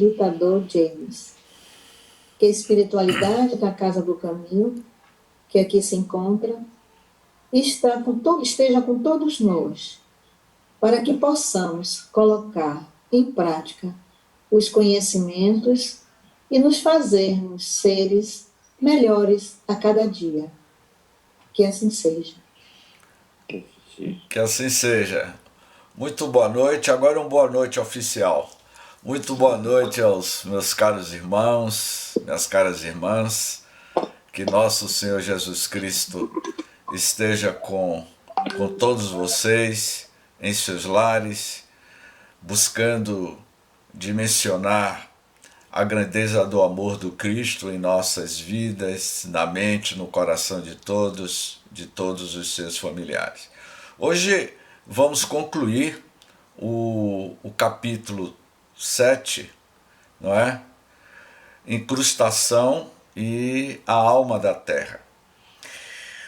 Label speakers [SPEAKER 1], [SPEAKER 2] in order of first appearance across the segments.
[SPEAKER 1] facilitador James. Que a espiritualidade da Casa do Caminho, que aqui se encontra, esteja com todos nós, para que possamos colocar em prática os conhecimentos e nos fazermos seres melhores a cada dia. Que assim seja.
[SPEAKER 2] Que assim seja. Muito boa noite, agora uma boa noite oficial. Muito boa noite aos meus caros irmãos, minhas caras irmãs. Que nosso Senhor Jesus Cristo esteja com todos vocês em seus lares, buscando dimensionar a grandeza do amor do Cristo em nossas vidas, na mente, no coração de todos os seus familiares. Hoje vamos concluir o capítulo 7, não é? Incrustação e a alma da terra.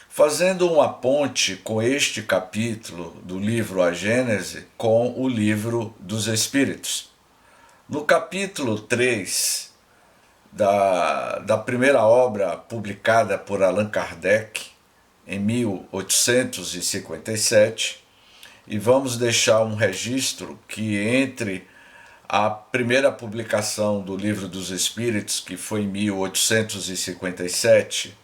[SPEAKER 2] Fazendo uma ponte com este capítulo do livro A Gênese com o livro dos Espíritos. No capítulo 3 da primeira obra publicada por Allan Kardec, em 1857, e vamos deixar um registro que entre a primeira publicação do Livro dos Espíritos, que foi em 1857,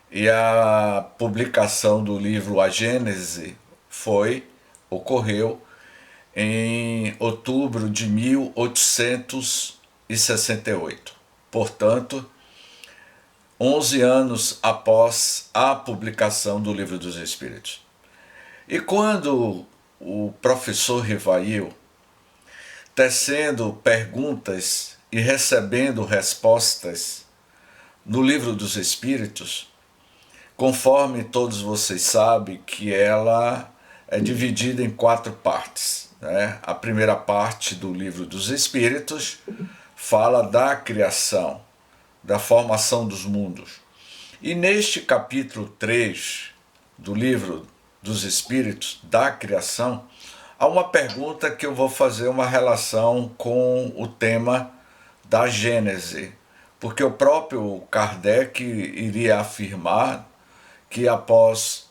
[SPEAKER 2] e a publicação do livro A Gênese ocorreu em outubro de 1868. Portanto, 11 anos após a publicação do Livro dos Espíritos. E quando o professor Rivail, tecendo perguntas e recebendo respostas no Livro dos Espíritos, conforme todos vocês sabem que ela é dividida em 4 partes, né? A primeira parte do Livro dos Espíritos fala da criação, da formação dos mundos. E neste capítulo 3 do Livro dos Espíritos, da criação, há uma pergunta que eu vou fazer uma relação com o tema da Gênese, porque o próprio Kardec iria afirmar que após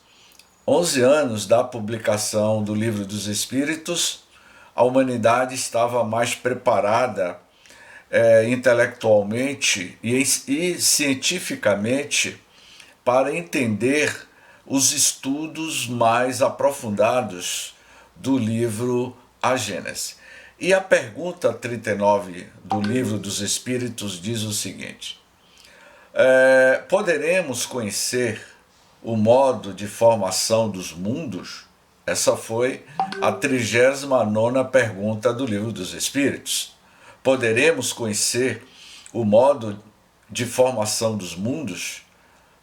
[SPEAKER 2] 11 anos da publicação do Livro dos Espíritos, a humanidade estava mais preparada intelectualmente e cientificamente para entender os estudos mais aprofundados do livro A Gênese. E a pergunta 39 do Livro dos Espíritos diz o seguinte: poderemos conhecer o modo de formação dos mundos? Essa foi a 39ª pergunta do Livro dos Espíritos. Poderemos conhecer o modo de formação dos mundos?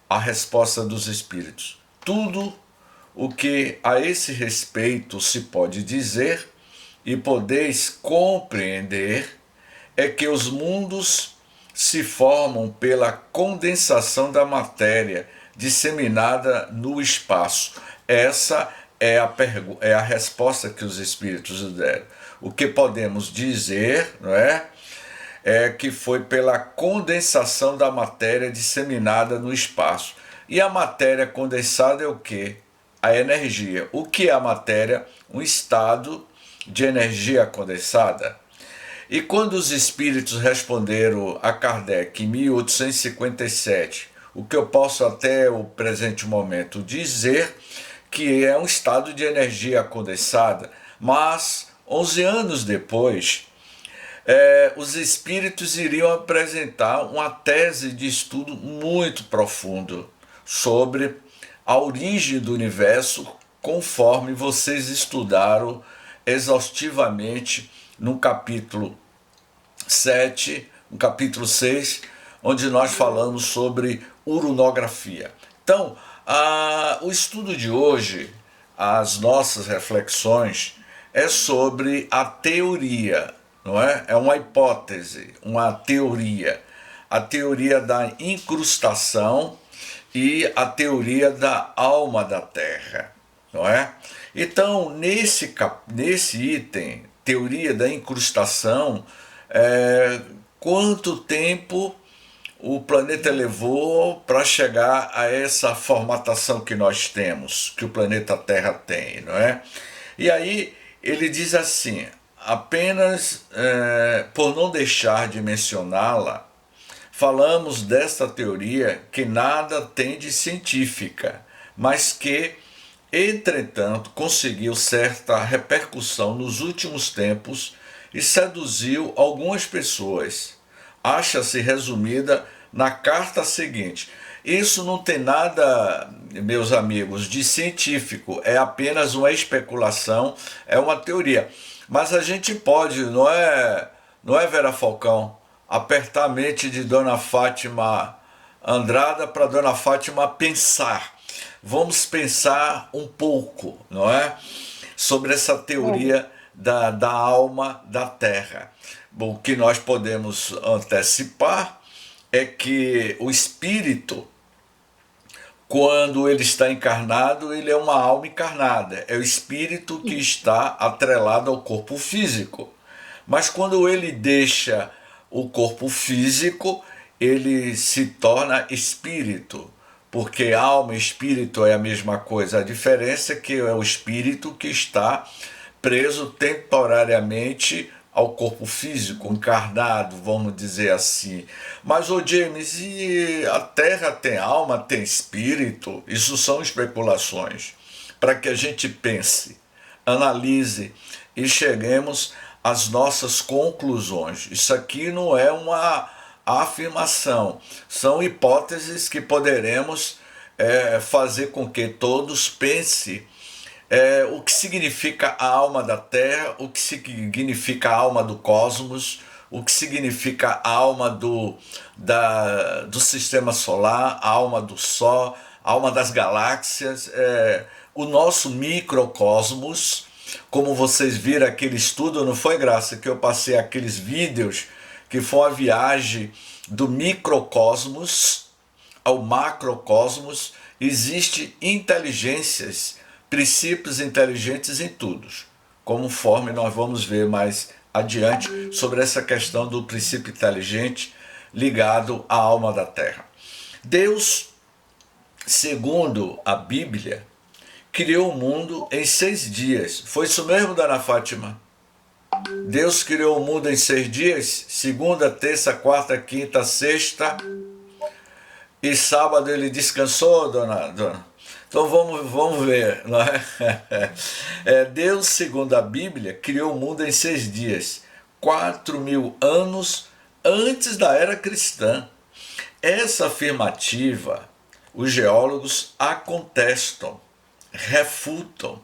[SPEAKER 2] A resposta dos Espíritos: tudo o que a esse respeito se pode dizer e podeis compreender é que os mundos se formam pela condensação da matéria disseminada no espaço. Essa é a resposta que os Espíritos deram. O que podemos dizer, não é que foi pela condensação da matéria disseminada no espaço. E a matéria condensada é o quê? A energia. O que é a matéria? Um estado de energia condensada. E quando os espíritos responderam a Kardec em 1857, o que eu posso até o presente momento dizer que é um estado de energia condensada, mas 11 anos depois, os espíritos iriam apresentar uma tese de estudo muito profundo sobre a origem do universo, conforme vocês estudaram exaustivamente no capítulo 7, no capítulo 6, onde nós falamos sobre uranografia. Então, o estudo de hoje, as nossas reflexões, é sobre a teoria, não é? É uma hipótese, uma teoria. A teoria da incrustação e a teoria da alma da Terra, não é? Então, nesse item, teoria da incrustação, quanto tempo o planeta levou para chegar a essa formatação que nós temos, que o planeta Terra tem, não é? E aí ele diz assim, apenas por não deixar de mencioná-la, falamos desta teoria que nada tem de científica, mas que, entretanto, conseguiu certa repercussão nos últimos tempos e seduziu algumas pessoas. Acha-se resumida na carta seguinte. Isso não tem nada, meus amigos, de científico, é apenas uma especulação, é uma teoria. Mas a gente pode, não é Vera Falcão, apertar a mente de Dona Fátima Andrada para Dona Fátima pensar. Vamos pensar um pouco, não é? Sobre essa teoria da alma da Terra. O que nós podemos antecipar é que o espírito, quando ele está encarnado, ele é uma alma encarnada. É o espírito que está atrelado ao corpo físico. Mas quando ele deixa o corpo físico, ele se torna espírito. Porque alma e espírito é a mesma coisa. A diferença é que é o espírito que está preso temporariamente ao corpo físico, encarnado, vamos dizer assim. Mas, ô James, e a Terra tem alma, tem espírito? Isso são especulações. Para que a gente pense, analise e cheguemos às nossas conclusões. Isso aqui não é uma afirmação, são hipóteses que poderemos fazer com que todos pensem o que significa a alma da Terra, o que significa a alma do cosmos, o que significa a alma do sistema solar, a alma do Sol, a alma das galáxias, o nosso microcosmos. Como vocês viram aquele estudo, não foi, Graça, que eu passei aqueles vídeos, que foi a viagem do microcosmos ao macrocosmos. Existe inteligências, princípios inteligentes em tudo, conforme nós vamos ver mais adiante sobre essa questão do princípio inteligente ligado à alma da Terra. Deus, segundo a Bíblia, criou o mundo em 6 dias. Foi isso mesmo, Dona Fátima? Deus criou o mundo em 6 dias, segunda, terça, quarta, quinta, sexta, e sábado ele descansou, dona? Então vamos ver, não é? Deus, segundo a Bíblia, criou o mundo em 6 dias, 4.000 anos antes da era cristã. Essa afirmativa, os geólogos a contestam, refutam,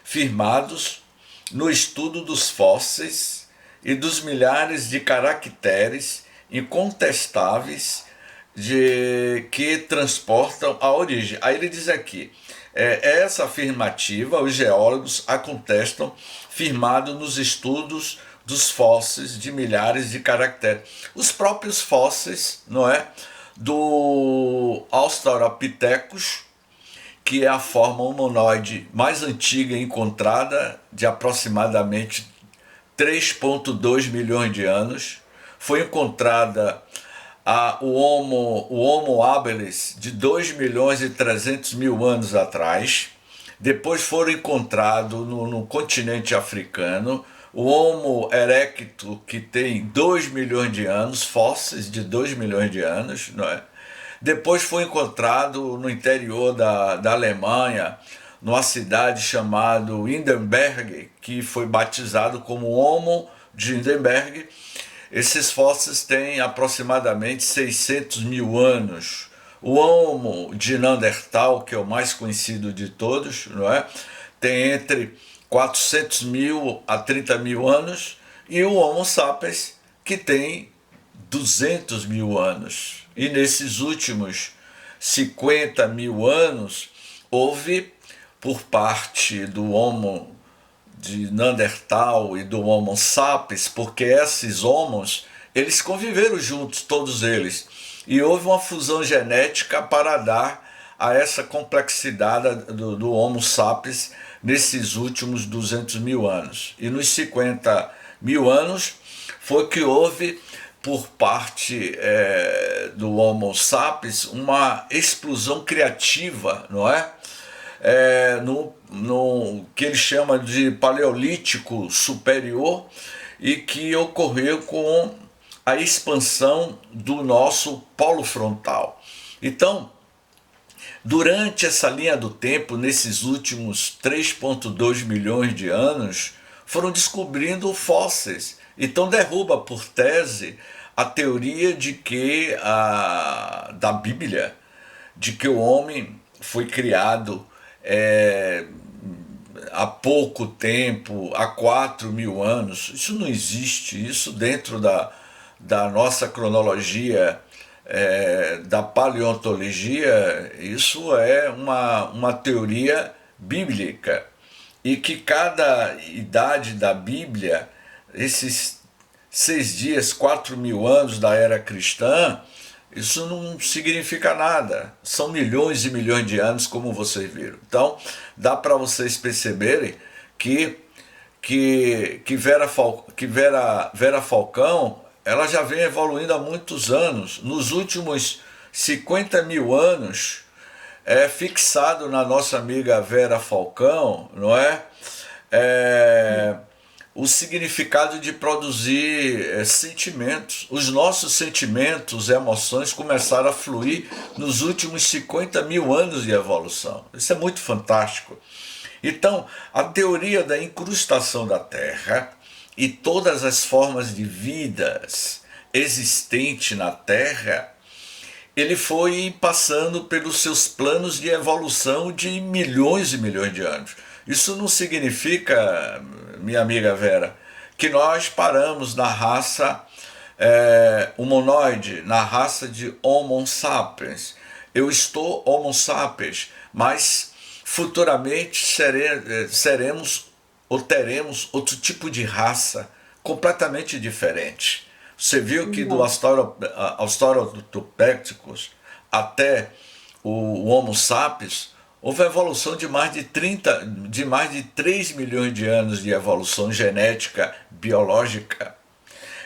[SPEAKER 2] firmados no estudo dos fósseis e dos milhares de caracteres incontestáveis que transportam a origem. Aí ele diz aqui, essa afirmativa os geólogos a contestam, firmado nos estudos dos fósseis de milhares de caracteres. Os próprios fósseis, não é, do Australopithecus, que é a forma humanoide mais antiga encontrada, de aproximadamente 3,2 milhões de anos. Foi encontrada o Homo habilis de 2 milhões e 300 mil anos atrás. Depois foram encontrados no continente africano o Homo erectus, que tem 2 milhões de anos, fósseis de 2 milhões de anos, não é? Depois foi encontrado no interior da Alemanha, numa cidade chamada Hindenburg, que foi batizado como Homo de Hindenburg. Esses fósseis têm aproximadamente 600 mil anos. O Homo de Neandertal, que é o mais conhecido de todos, não é? Tem entre 400 mil a 30 mil anos. E o Homo sapiens, que tem 200 mil anos. E nesses últimos 50 mil anos, houve, por parte do Homo de Neandertal e do Homo sapiens, porque esses homos, eles conviveram juntos, todos eles, e houve uma fusão genética para dar a essa complexidade do Homo sapiens nesses últimos 200 mil anos. E nos 50 mil anos foi que houve, por parte do Homo sapiens, uma explosão criativa, não é? No que ele chama de Paleolítico Superior, e que ocorreu com a expansão do nosso polo frontal. Então, durante essa linha do tempo, nesses últimos 3,2 milhões de anos, foram descobrindo fósseis. Então derruba por tese a teoria de que da Bíblia, de que o homem foi criado há pouco tempo, há 4.000 anos. Isso não existe. Isso dentro da nossa cronologia, da paleontologia, isso é uma teoria bíblica. E que cada idade da Bíblia, esses 6 dias, 4.000 anos da era cristã, isso não significa nada. São milhões e milhões de anos, como vocês viram. Então, dá para vocês perceberem que Vera Falcão, ela já vem evoluindo há muitos anos. Nos últimos 50.000 anos, é fixado na nossa amiga Vera Falcão, não é? O significado de produzir sentimentos. Os nossos sentimentos, emoções começaram a fluir nos últimos 50.000 anos de evolução. Isso é muito fantástico. Então, a teoria da incrustação da Terra e todas as formas de vidas existentes na Terra, ele foi passando pelos seus planos de evolução de milhões e milhões de anos. Isso não significa, minha amiga Vera, que nós paramos na raça humanoide, na raça de Homo sapiens. Eu estou Homo sapiens, mas futuramente seremos ou teremos outro tipo de raça completamente diferente. Você viu que do Australopithecus até o Homo sapiens houve evolução de mais de 3 milhões de anos de evolução genética, biológica.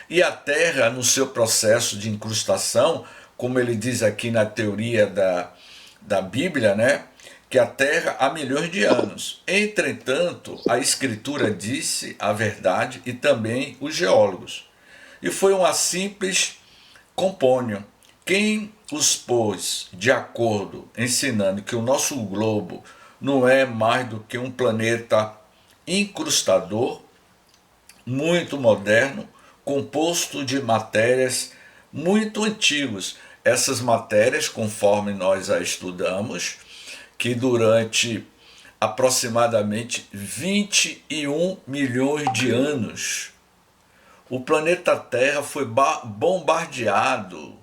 [SPEAKER 2] E a Terra, no seu processo de incrustação, como ele diz aqui na teoria da Bíblia, né? Que a Terra há milhões de anos. Entretanto, a Escritura disse a verdade e também os geólogos. E foi uma simples compônio. Quem os pôs de acordo, ensinando que o nosso globo não é mais do que um planeta incrustador, muito moderno, composto de matérias muito antigas. Essas matérias, conforme nós a estudamos, que durante aproximadamente 21 milhões de anos, o planeta Terra foi bombardeado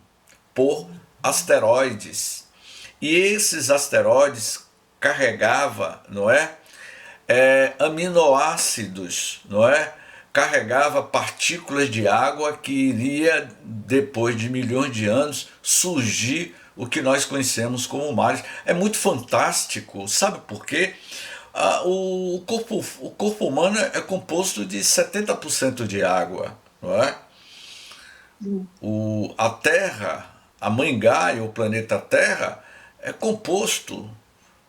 [SPEAKER 2] por asteroides. E esses asteroides carregavam, não é? Aminoácidos, não é? Carregava partículas de água que iria, depois de milhões de anos, surgir o que nós conhecemos como mares. É muito fantástico, sabe por quê? O corpo humano é composto de 70% de água, não é? A Terra, a Mãe Gaia, o planeta Terra, é composto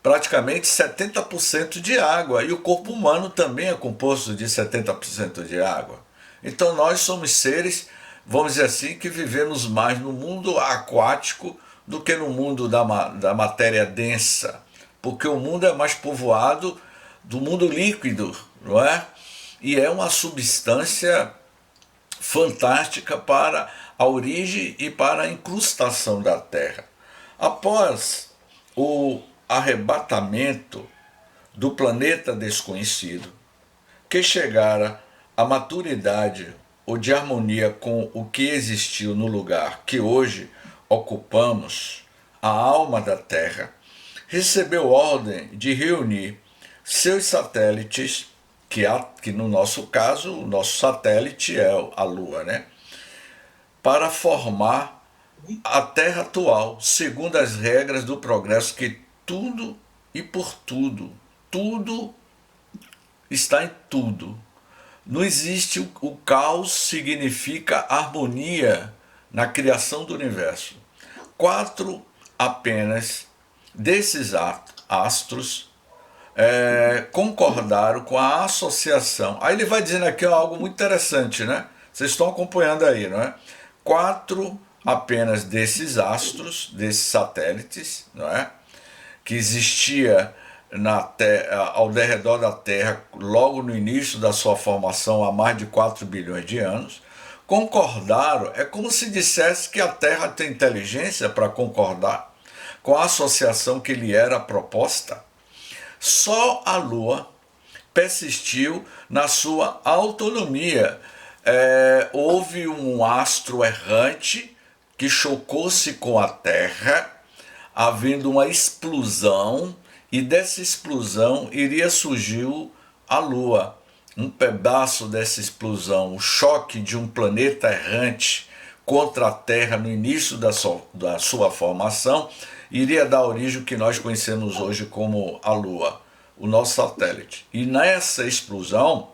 [SPEAKER 2] praticamente 70% de água, e o corpo humano também é composto de 70% de água. Então nós somos seres, vamos dizer assim, que vivemos mais no mundo aquático do que no mundo da matéria densa, porque o mundo é mais povoado do mundo líquido, não é? E é uma substância fantástica para a origem e para a incrustação da Terra. Após o arrebatamento do planeta desconhecido, que chegara à maturidade ou de harmonia com o que existiu no lugar que hoje ocupamos, a alma da Terra recebeu ordem de reunir seus satélites, que no nosso caso, o nosso satélite é a Lua, né? Para formar a Terra atual, segundo as regras do progresso, que tudo e por tudo está em tudo, Não existe o caos, significa harmonia na criação do universo. 4 apenas desses astros concordaram com a associação. Aí ele vai dizendo aqui algo muito interessante, né? Vocês estão acompanhando aí, não é? 4 apenas desses astros, desses satélites, não é? Que existia na terra, ao redor da Terra, logo no início da sua formação, há mais de 4 bilhões de anos, concordaram. É como se dissesse que a Terra tem inteligência para concordar com a associação que lhe era proposta. Só a Lua persistiu na sua autonomia. Houve um astro errante que chocou-se com a Terra, havendo uma explosão, e dessa explosão iria surgir a Lua. Um pedaço dessa explosão, o choque de um planeta errante contra a Terra no início da sua formação, iria dar origem ao que nós conhecemos hoje como a Lua, o nosso satélite. E nessa explosão,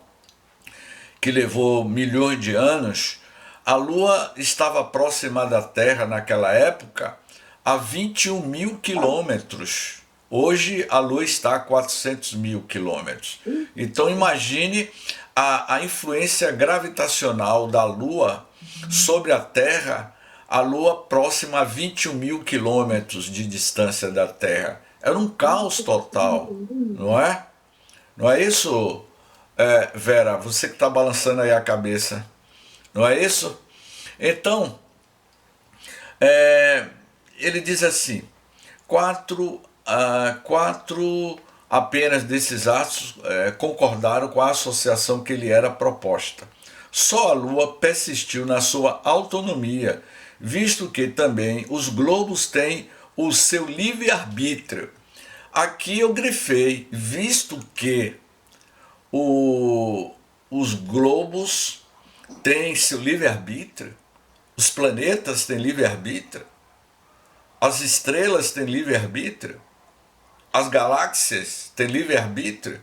[SPEAKER 2] que levou milhões de anos, a Lua estava próxima da Terra naquela época a 21 mil quilômetros. Hoje a Lua está a 400 mil quilômetros. Então imagine a influência gravitacional da Lua sobre a Terra, a Lua próxima a 21 mil quilômetros de distância da Terra. Era um caos total, não é? Não é isso, Vera? Você que está balançando aí a cabeça. Não é isso? Então, ele diz assim, quatro apenas desses astros concordaram com a associação que lhe era proposta. Só a Lua persistiu na sua autonomia, visto que também os globos têm o seu livre-arbítrio. Aqui eu grifei, visto que os globos têm seu livre-arbítrio, os planetas têm livre-arbítrio, as estrelas têm livre-arbítrio, as galáxias têm livre-arbítrio.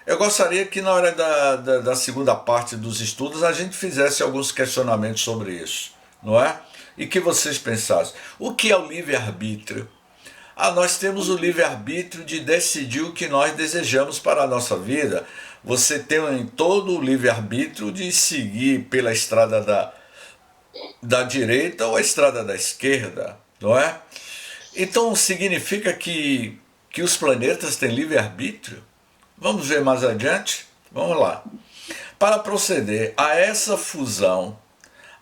[SPEAKER 2] Eu gostaria que na hora da segunda parte dos estudos a gente fizesse alguns questionamentos sobre isso, não é? E que vocês pensassem. O que é o livre-arbítrio? Nós temos o livre-arbítrio de decidir o que nós desejamos para a nossa vida. Você tem todo o livre-arbítrio de seguir pela estrada da direita ou a estrada da esquerda, não é? Então significa que os planetas têm livre-arbítrio? Vamos ver mais adiante? Vamos lá. Para proceder a essa fusão,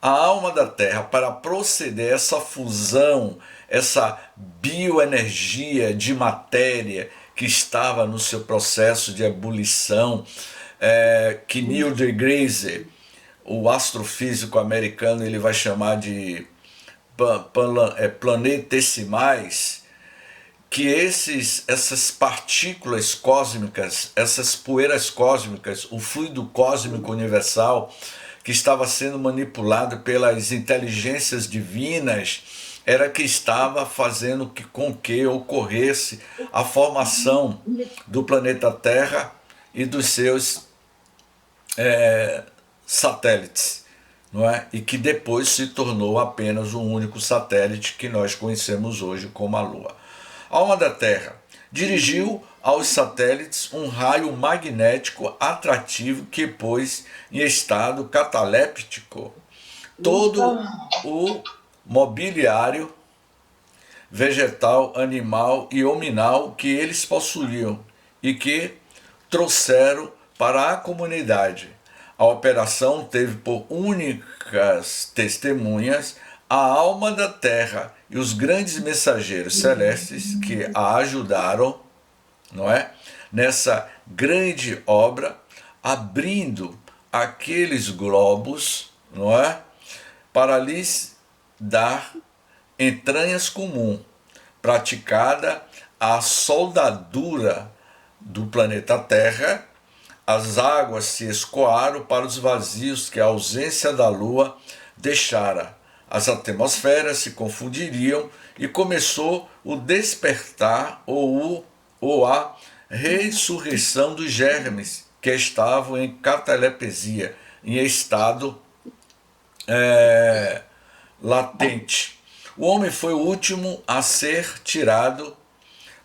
[SPEAKER 2] a alma da Terra, para proceder a essa fusão, essa bioenergia de matéria que estava no seu processo de ebulição, que Neil deGrasse, o astrofísico americano, ele vai chamar de planetesimais, que essas partículas cósmicas, essas poeiras cósmicas, o fluido cósmico universal que estava sendo manipulado pelas inteligências divinas, era que estava fazendo com que ocorresse a formação do planeta Terra e dos seus satélites, não é? E que depois se tornou apenas um único satélite que nós conhecemos hoje como a Lua. A alma da Terra dirigiu aos satélites um raio magnético atrativo que pôs em estado cataléptico todo o mobiliário vegetal, animal e hominal que eles possuíam e que trouxeram para a comunidade. A operação teve por únicas testemunhas a alma da Terra e os grandes mensageiros celestes que a ajudaram, não é? Nessa grande obra, abrindo aqueles globos, não é? Para lhes dar entranhas comum, praticada a soldadura do planeta Terra. As águas se escoaram para os vazios que a ausência da Lua deixara. As atmosferas se confundiriam e começou o despertar ou a ressurreição dos germes que estavam em catalepsia, em estado latente. O homem foi o último a ser tirado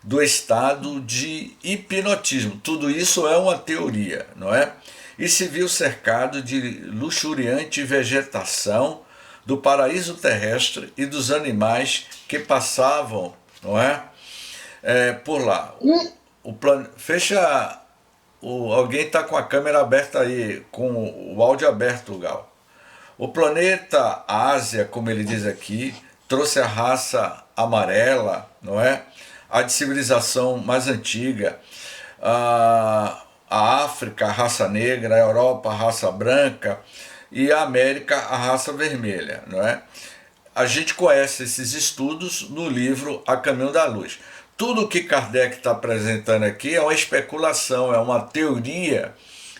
[SPEAKER 2] do estado de hipnotismo. Tudo isso é uma teoria, não é? E se viu cercado de luxuriante vegetação do paraíso terrestre e dos animais que passavam, não é? Por lá. Fecha. Alguém está com a câmera aberta aí, com o áudio aberto, Gal. O planeta Ásia, como ele diz aqui, trouxe a raça amarela, não é? A de civilização mais antiga, a África, a raça negra, a Europa, a raça branca e a América, a raça vermelha, não é? A gente conhece esses estudos no livro A Caminho da Luz. Tudo o que Kardec está apresentando aqui é uma especulação, é uma teoria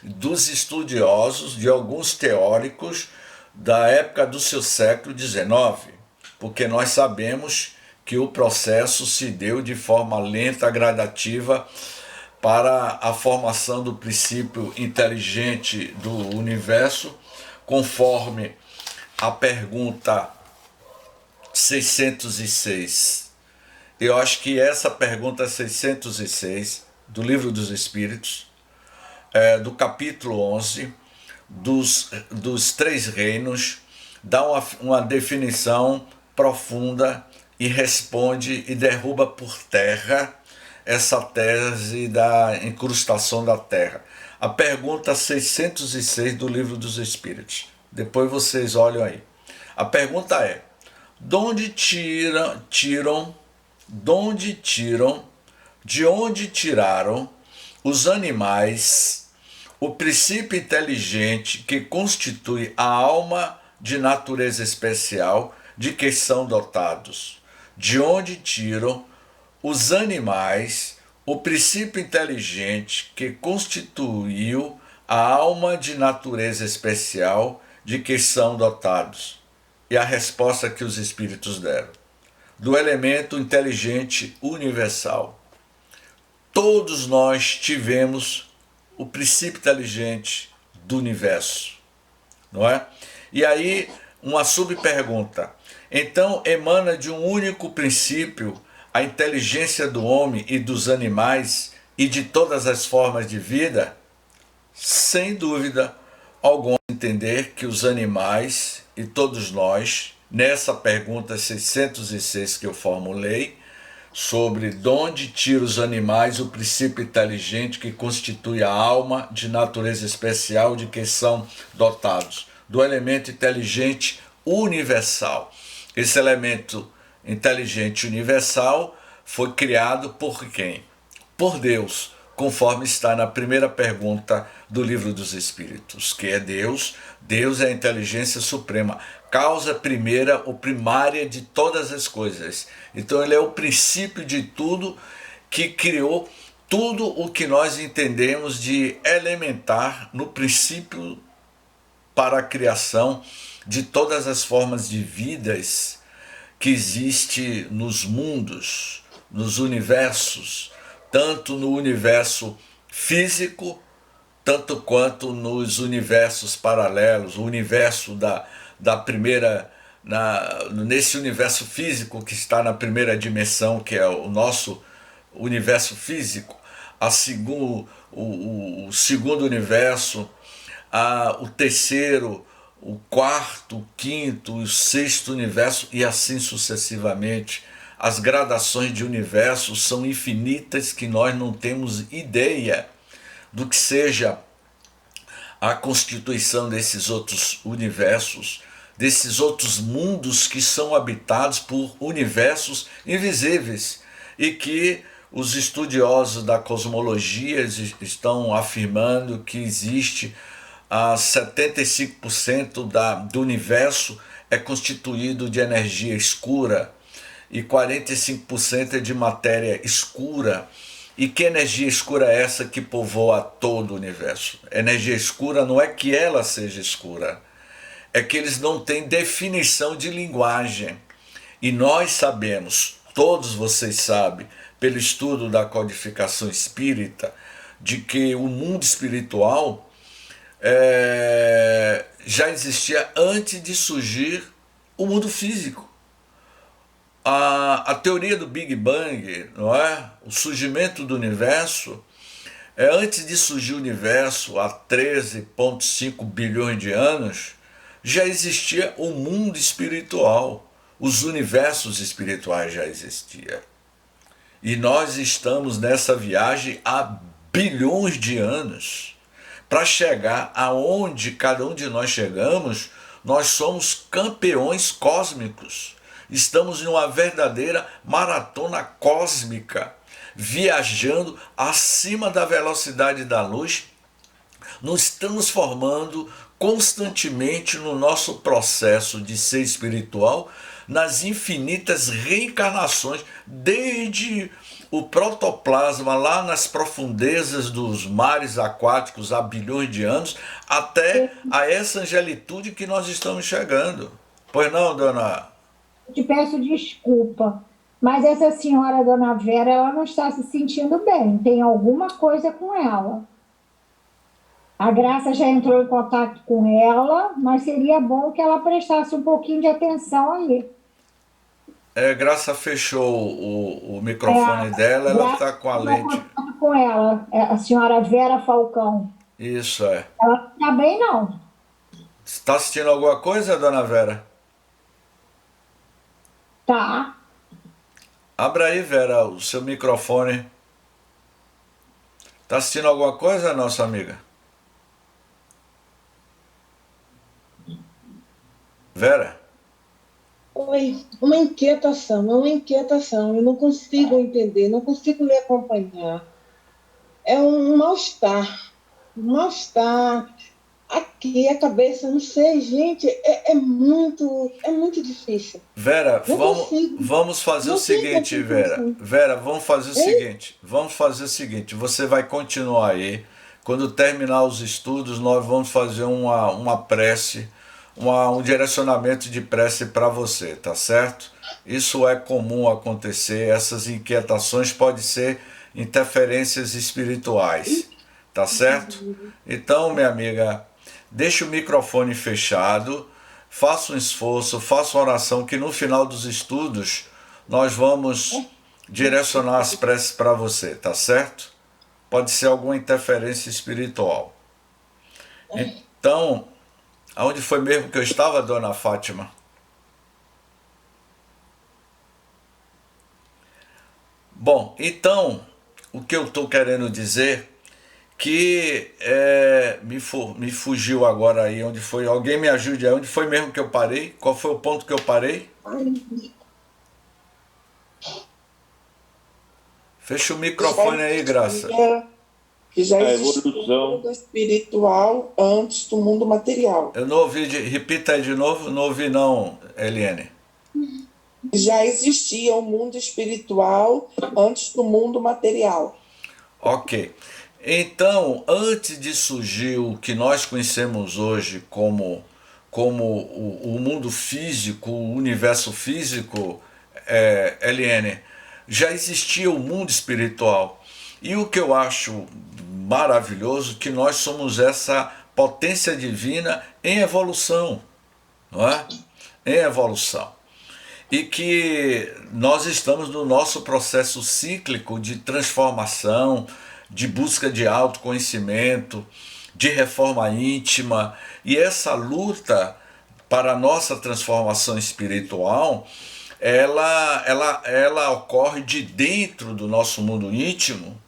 [SPEAKER 2] dos estudiosos, de alguns teóricos da época do seu século XIX, porque nós sabemos que o processo se deu de forma lenta, gradativa, para a formação do princípio inteligente do universo, conforme a pergunta 606. Eu acho que essa pergunta 606 do Livro dos Espíritos, do capítulo 11, dos três reinos, dá uma definição profunda e responde e derruba por terra essa tese da incrustação da Terra. A pergunta 606 do Livro dos Espíritos. Depois vocês olham aí. A pergunta é: de onde tiraram os animais o princípio inteligente que constitui a alma de natureza especial de que são dotados? De onde tiram os animais o princípio inteligente que constituiu a alma de natureza especial de que são dotados? E a resposta que os espíritos deram: do elemento inteligente universal. Todos nós tivemos o princípio inteligente do universo, não é? E aí, uma subpergunta: então emana de um único princípio a inteligência do homem e dos animais e de todas as formas de vida? Sem dúvida alguma, entender que os animais e todos nós, nessa pergunta 606 que eu formulei, sobre de onde tira os animais o princípio inteligente que constitui a alma de natureza especial de que são dotados, do elemento inteligente universal. Esse elemento inteligente universal foi criado por quem? Por Deus, conforme está na primeira pergunta do Livro dos Espíritos, que é Deus. Deus é a inteligência suprema, causa primeira ou primária de todas as coisas. Então ele é o princípio de tudo, que criou tudo o que nós entendemos de elementar no princípio para a criação de todas as formas de vidas que existe nos mundos, nos universos, tanto no universo físico, tanto quanto nos universos paralelos, o universo da primeira, nesse universo físico que está na primeira dimensão, que é o nosso universo físico, o segundo universo, o terceiro, o quarto, o quinto, o sexto universo e assim sucessivamente. As gradações de universos são infinitas, que nós não temos ideia do que seja a constituição desses outros universos, desses outros mundos que são habitados por universos invisíveis e que os estudiosos da cosmologia estão afirmando que existe 75% do universo é constituído de energia escura e 45% é de matéria escura. E que energia escura é essa que povoa todo o universo? Energia escura não é que ela seja escura, é que eles não têm definição de linguagem. E nós sabemos, todos vocês sabem, pelo estudo da codificação espírita, de que o mundo espiritual já existia antes de surgir o mundo físico. A teoria do Big Bang, não é? O surgimento do universo, antes de surgir o universo, há 13,5 bilhões de anos, já existia o mundo espiritual. Os universos espirituais já existiam. E nós estamos nessa viagem há bilhões de anos. Para chegar aonde cada um de nós chegamos, nós somos campeões cósmicos. Estamos em uma verdadeira maratona cósmica, viajando acima da velocidade da luz, nos transformando constantemente no nosso processo de ser espiritual, nas infinitas reencarnações, desde o protoplasma lá nas profundezas dos mares aquáticos há bilhões de anos, até a essa angelitude que nós estamos chegando. Pois não, dona?
[SPEAKER 3] Eu te peço desculpa, mas essa senhora, dona Vera, ela não está se sentindo bem. Tem alguma coisa com ela. A Graça já entrou em contato com ela, mas seria bom que ela prestasse um pouquinho de atenção aí.
[SPEAKER 2] Graça fechou o microfone dela, ela está com a lente.
[SPEAKER 3] Com ela, a senhora Vera Falcão.
[SPEAKER 2] Isso é.
[SPEAKER 3] Ela não está bem, não.
[SPEAKER 2] Está assistindo alguma coisa, dona Vera?
[SPEAKER 3] Tá.
[SPEAKER 2] Abra aí, Vera, o seu microfone. Está assistindo alguma coisa, nossa amiga? Vera?
[SPEAKER 4] Oi, uma inquietação, eu não consigo entender, não consigo lhe acompanhar. É um mal-estar aqui, a cabeça, não sei, gente, é muito difícil.
[SPEAKER 2] Vera, vamos fazer o seguinte, Vera. Vera, vamos fazer o seguinte, você vai continuar aí. Quando terminar os estudos, nós vamos fazer uma prece, um direcionamento de prece para você, tá certo? Isso é comum acontecer, essas inquietações podem ser interferências espirituais, tá certo? Então, minha amiga, deixe o microfone fechado, faça um esforço, faça uma oração, que no final dos estudos nós vamos direcionar as preces para você, tá certo? Pode ser alguma interferência espiritual. Então, aonde foi mesmo que eu estava, dona Fátima? Bom, então, o que eu estou querendo dizer, que me fugiu agora aí, onde foi, alguém me ajude aí, onde foi mesmo que eu parei? Qual foi o ponto que eu parei? Fecha o microfone aí, Graça.
[SPEAKER 5] Que já existe o mundo espiritual antes do mundo material.
[SPEAKER 2] Eu não ouvi, repita aí de novo, não ouvi não, Eliane.
[SPEAKER 5] Já existia o mundo espiritual antes do mundo material.
[SPEAKER 2] Ok. Então, antes de surgir o que nós conhecemos hoje como o mundo físico, o universo físico, Eliane, já existia o mundo espiritual. E o que eu acho maravilhoso é que nós somos essa potência divina em evolução, não é? Em evolução. E que nós estamos no nosso processo cíclico de transformação, de busca de autoconhecimento, de reforma íntima, e essa luta para a nossa transformação espiritual, ela ocorre de dentro do nosso mundo íntimo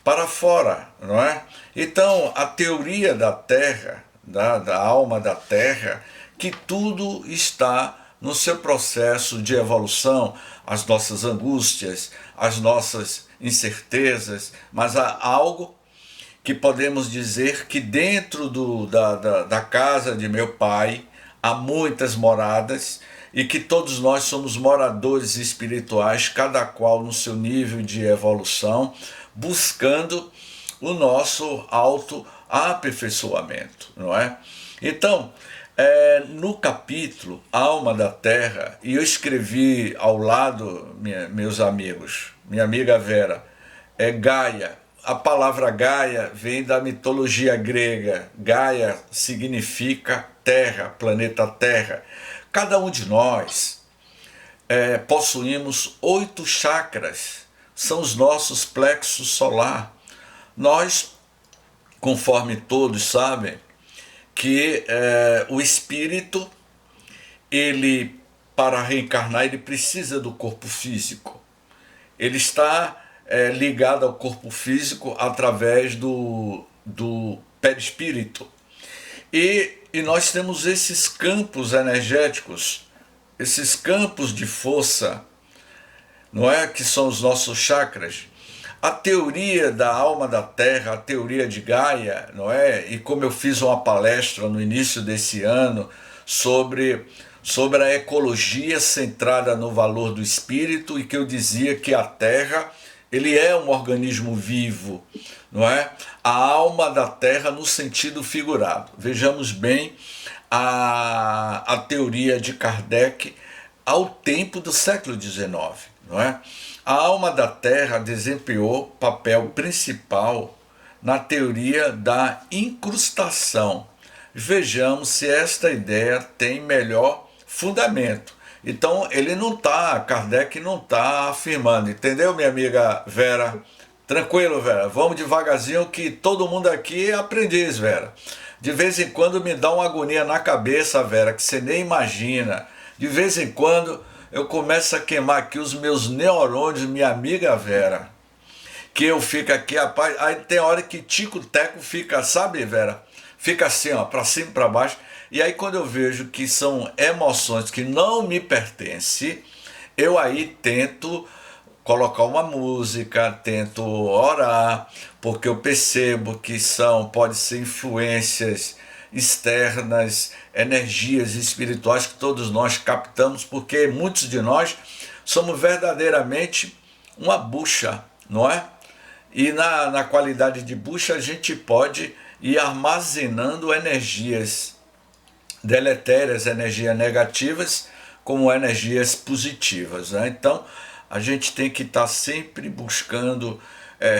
[SPEAKER 2] para fora, não é? Então, a teoria da Terra, da alma da Terra, que tudo está no seu processo de evolução, as nossas angústias, as nossas incertezas, mas há algo que podemos dizer que dentro da casa de meu pai há muitas moradas, e que todos nós somos moradores espirituais, cada qual no seu nível de evolução, buscando o nosso autoaperfeiçoamento, não é? Então, no capítulo Alma da Terra, e eu escrevi ao lado, meus amigos, minha amiga Vera, Gaia, a palavra Gaia vem da mitologia grega. Gaia significa terra, planeta Terra. Cada um de nós possuímos 8 chakras, são os nossos plexos solar. Nós, conforme todos sabem, que o espírito, ele, para reencarnar, ele precisa do corpo físico. Ele está ligado ao corpo físico através do perispírito. E nós temos esses campos energéticos, esses campos de força, não é? Que são os nossos chakras. A teoria da alma da Terra, a teoria de Gaia, não é? E como eu fiz uma palestra no início desse ano sobre a ecologia centrada no valor do espírito, e que eu dizia que a Terra, ele é um organismo vivo, não é? A alma da Terra no sentido figurado. Vejamos bem a teoria de Kardec ao tempo do século XIX, não é? A alma da Terra desempenhou papel principal na teoria da incrustação. Vejamos se esta ideia tem melhor fundamento. Então, Kardec não está afirmando, entendeu, minha amiga Vera? Tranquilo, Vera, vamos devagarzinho que todo mundo aqui é aprendiz, Vera. De vez em quando me dá uma agonia na cabeça, Vera, que você nem imagina. De vez em quando eu começo a queimar aqui os meus neurônios, minha amiga Vera, que eu fico aqui, rapaz, aí tem hora que tico-teco fica, sabe, Vera? Fica assim, ó, para cima e para baixo. E aí quando eu vejo que são emoções que não me pertencem, eu aí tento colocar uma música, tento orar, porque eu percebo que pode ser influências externas, energias espirituais que todos nós captamos, porque muitos de nós somos verdadeiramente uma bucha, não é? E na qualidade de bucha a gente pode ir armazenando energias deletérias, energias negativas, como energias positivas, né? Então a gente tem que estar sempre buscando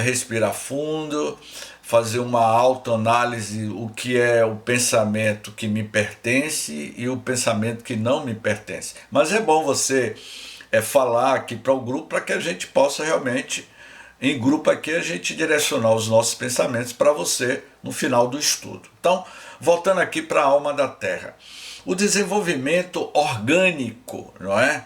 [SPEAKER 2] respirar fundo, fazer uma autoanálise, o que é o pensamento que me pertence e o pensamento que não me pertence. Mas é bom você falar aqui para o grupo, para que a gente possa realmente, em grupo aqui, a gente direcionar os nossos pensamentos para você no final do estudo. Então, voltando aqui para a alma da Terra. O desenvolvimento orgânico, não é?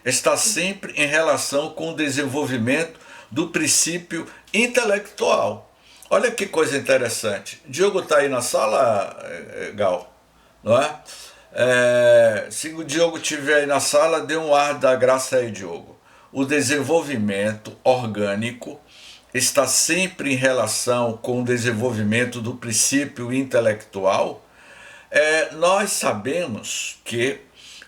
[SPEAKER 2] Está sempre em relação com o desenvolvimento do princípio intelectual. Olha que coisa interessante. Diogo está aí na sala, Gal, não é? Se o Diogo estiver aí na sala, dê um ar da graça aí, Diogo. O desenvolvimento orgânico está sempre em relação com o desenvolvimento do princípio intelectual. Nós sabemos que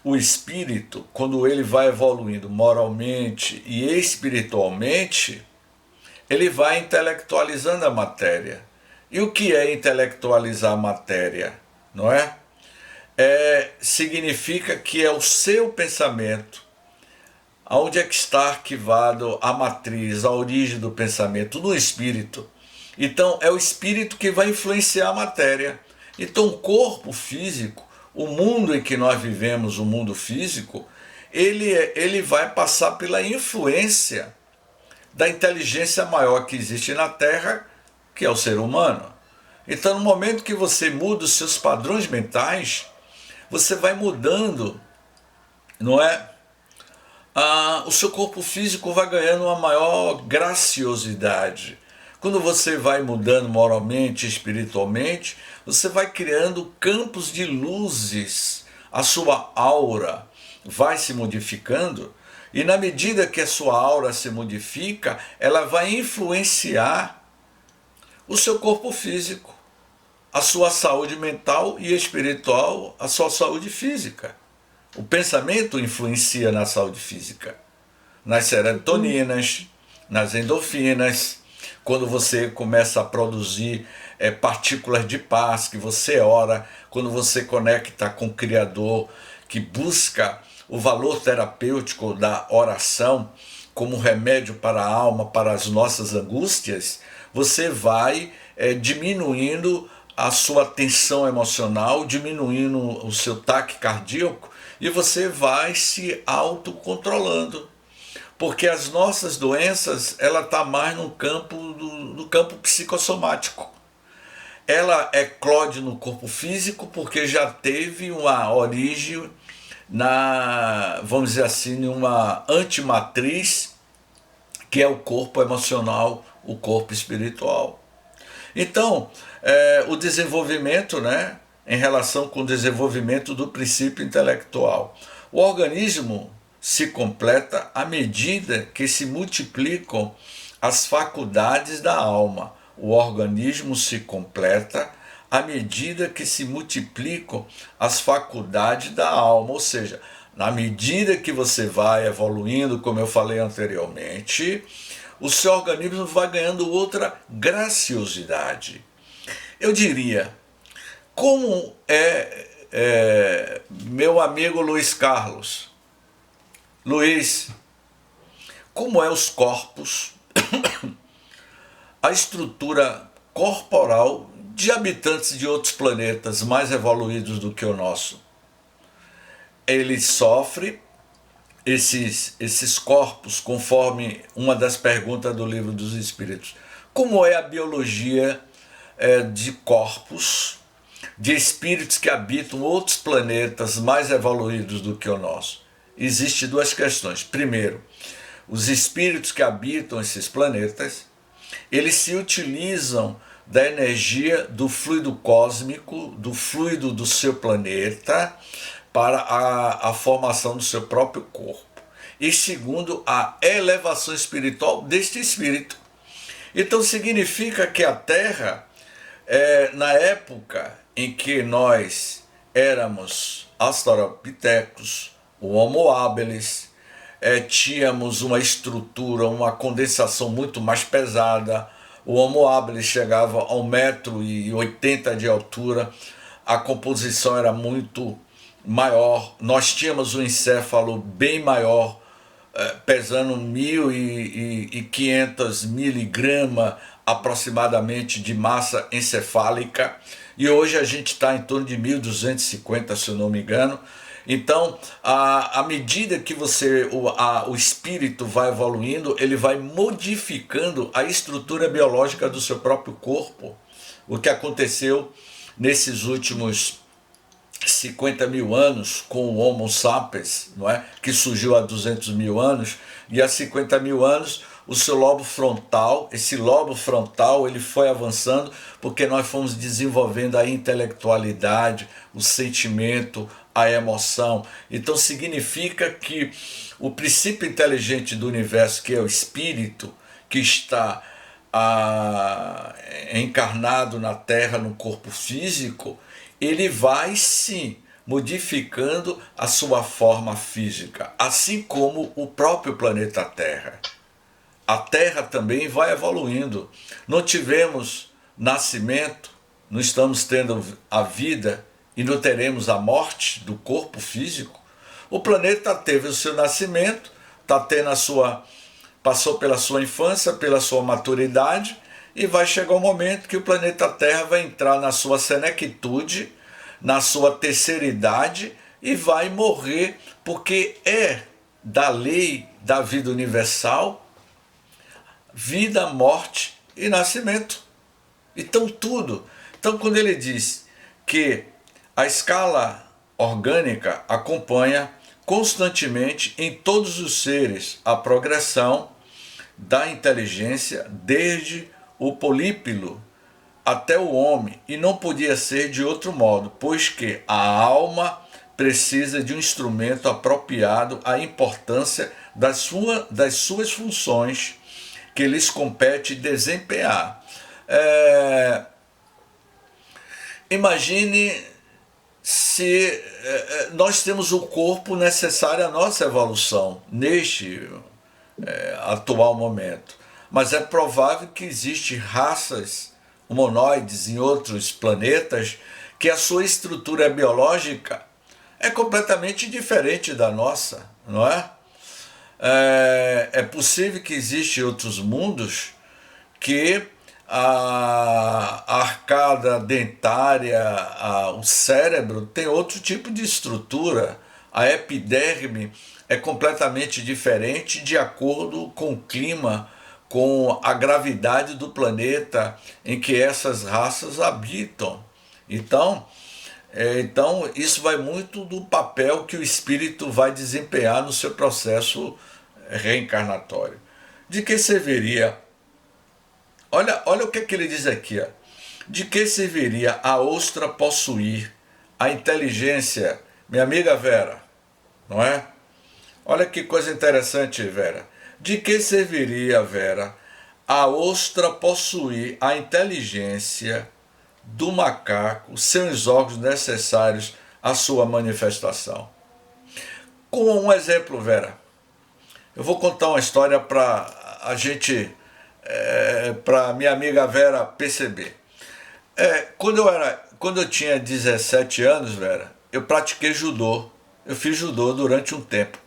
[SPEAKER 2] o espírito, quando ele vai evoluindo moralmente e espiritualmente, ele vai intelectualizando a matéria. E o que é intelectualizar a matéria? Não é? Significa que é o seu pensamento, onde é que está arquivado a matriz, a origem do pensamento, no espírito. Então é o espírito que vai influenciar a matéria. Então o corpo físico, o mundo em que nós vivemos, o mundo físico, ele vai passar pela influência da inteligência maior que existe na Terra, que é o ser humano. Então, no momento que você muda os seus padrões mentais, você vai mudando, não é? O seu corpo físico vai ganhando uma maior graciosidade. Quando você vai mudando moralmente, espiritualmente, você vai criando campos de luzes, a sua aura vai se modificando. E na medida que a sua aura se modifica, ela vai influenciar o seu corpo físico, a sua saúde mental e espiritual, a sua saúde física. O pensamento influencia na saúde física, nas serotoninas, nas endorfinas. Quando você começa a produzir partículas de paz, que você ora, quando você conecta com o Criador, que busca o valor terapêutico da oração como remédio para a alma, para as nossas angústias, você vai diminuindo a sua tensão emocional, diminuindo o seu taque cardíaco, e você vai se autocontrolando. Porque as nossas doenças, ela está mais no campo do campo psicossomático. Ela eclode no corpo físico porque já teve uma origem vamos dizer assim, uma antimatriz, que é o corpo emocional, o corpo espiritual. Então, o desenvolvimento, né, em relação com o desenvolvimento do princípio intelectual. O organismo se completa à medida que se multiplicam as faculdades da alma. O organismo se completa à medida que se multiplicam as faculdades da alma, ou seja, na medida que você vai evoluindo, como eu falei anteriormente, o seu organismo vai ganhando outra graciosidade. Eu diria, como meu amigo Luiz Carlos, Luiz, como os corpos, a estrutura corporal de habitantes de outros planetas mais evoluídos do que o nosso? Ele sofre esses corpos, conforme uma das perguntas do Livro dos Espíritos. Como é a biologia de corpos, de espíritos que habitam outros planetas mais evoluídos do que o nosso? Existem duas questões. Primeiro, os espíritos que habitam esses planetas, eles se utilizam da energia do fluido cósmico, do fluido do seu planeta, para a formação do seu próprio corpo. E segundo, a elevação espiritual deste espírito. Então significa que a Terra, na época em que nós éramos Australopithecus, o Homo habilis, tínhamos uma estrutura, uma condensação muito mais pesada. O Homo habilis chegava a 1,80 m de altura, a composição era muito maior, nós tínhamos um encéfalo bem maior, pesando 1.500 miligramas aproximadamente de massa encefálica, e hoje a gente está em torno de 1.250, se eu não me engano. Então, à medida que o espírito vai evoluindo, ele vai modificando a estrutura biológica do seu próprio corpo. O que aconteceu nesses últimos 50 mil anos com o Homo sapiens, não é? Que surgiu há 200 mil anos, e há 50 mil anos o seu lobo frontal, esse lobo frontal, ele foi avançando porque nós fomos desenvolvendo a intelectualidade, o sentimento, a emoção. Então significa que o princípio inteligente do universo, que é o espírito, que está encarnado na Terra, no corpo físico, ele vai sim modificando a sua forma física, assim como o próprio planeta Terra. A Terra também vai evoluindo. Não tivemos nascimento, não estamos tendo a vida e não teremos a morte do corpo físico. O planeta teve o seu nascimento, passou pela sua infância, pela sua maturidade, e vai chegar um momento que o planeta Terra vai entrar na sua senectude, na sua terceira idade, e vai morrer, porque é da lei da vida universal vida, morte e nascimento. Então tudo. Então quando ele diz que a escala orgânica acompanha constantemente em todos os seres a progressão da inteligência desde o polípilo até o homem, e não podia ser de outro modo, pois que a alma precisa de um instrumento apropriado à importância das suas funções que lhes compete desempenhar. Imagine se nós temos o corpo necessário à nossa evolução neste atual momento, mas é provável que existem raças humanoides em outros planetas que a sua estrutura biológica é completamente diferente da nossa, não é? É possível que existam outros mundos que a arcada dentária, o cérebro tem outro tipo de estrutura. A epiderme é completamente diferente de acordo com o clima, com a gravidade do planeta em que essas raças habitam. Então, isso vai muito do papel que o espírito vai desempenhar no seu processo reencarnatório. De que serviria? Olha o que ele diz aqui. Ó. De que serviria a ostra possuir a inteligência, minha amiga Vera, não é? Olha que coisa interessante, Vera. De que serviria, Vera, a ostra possuir a inteligência do macaco sem os órgãos necessários à sua manifestação? Com um exemplo, Vera. Eu vou contar uma história para a gente, para minha amiga Vera perceber. Quando eu tinha 17 anos, Vera, eu pratiquei judô. Eu fiz judô durante um tempo.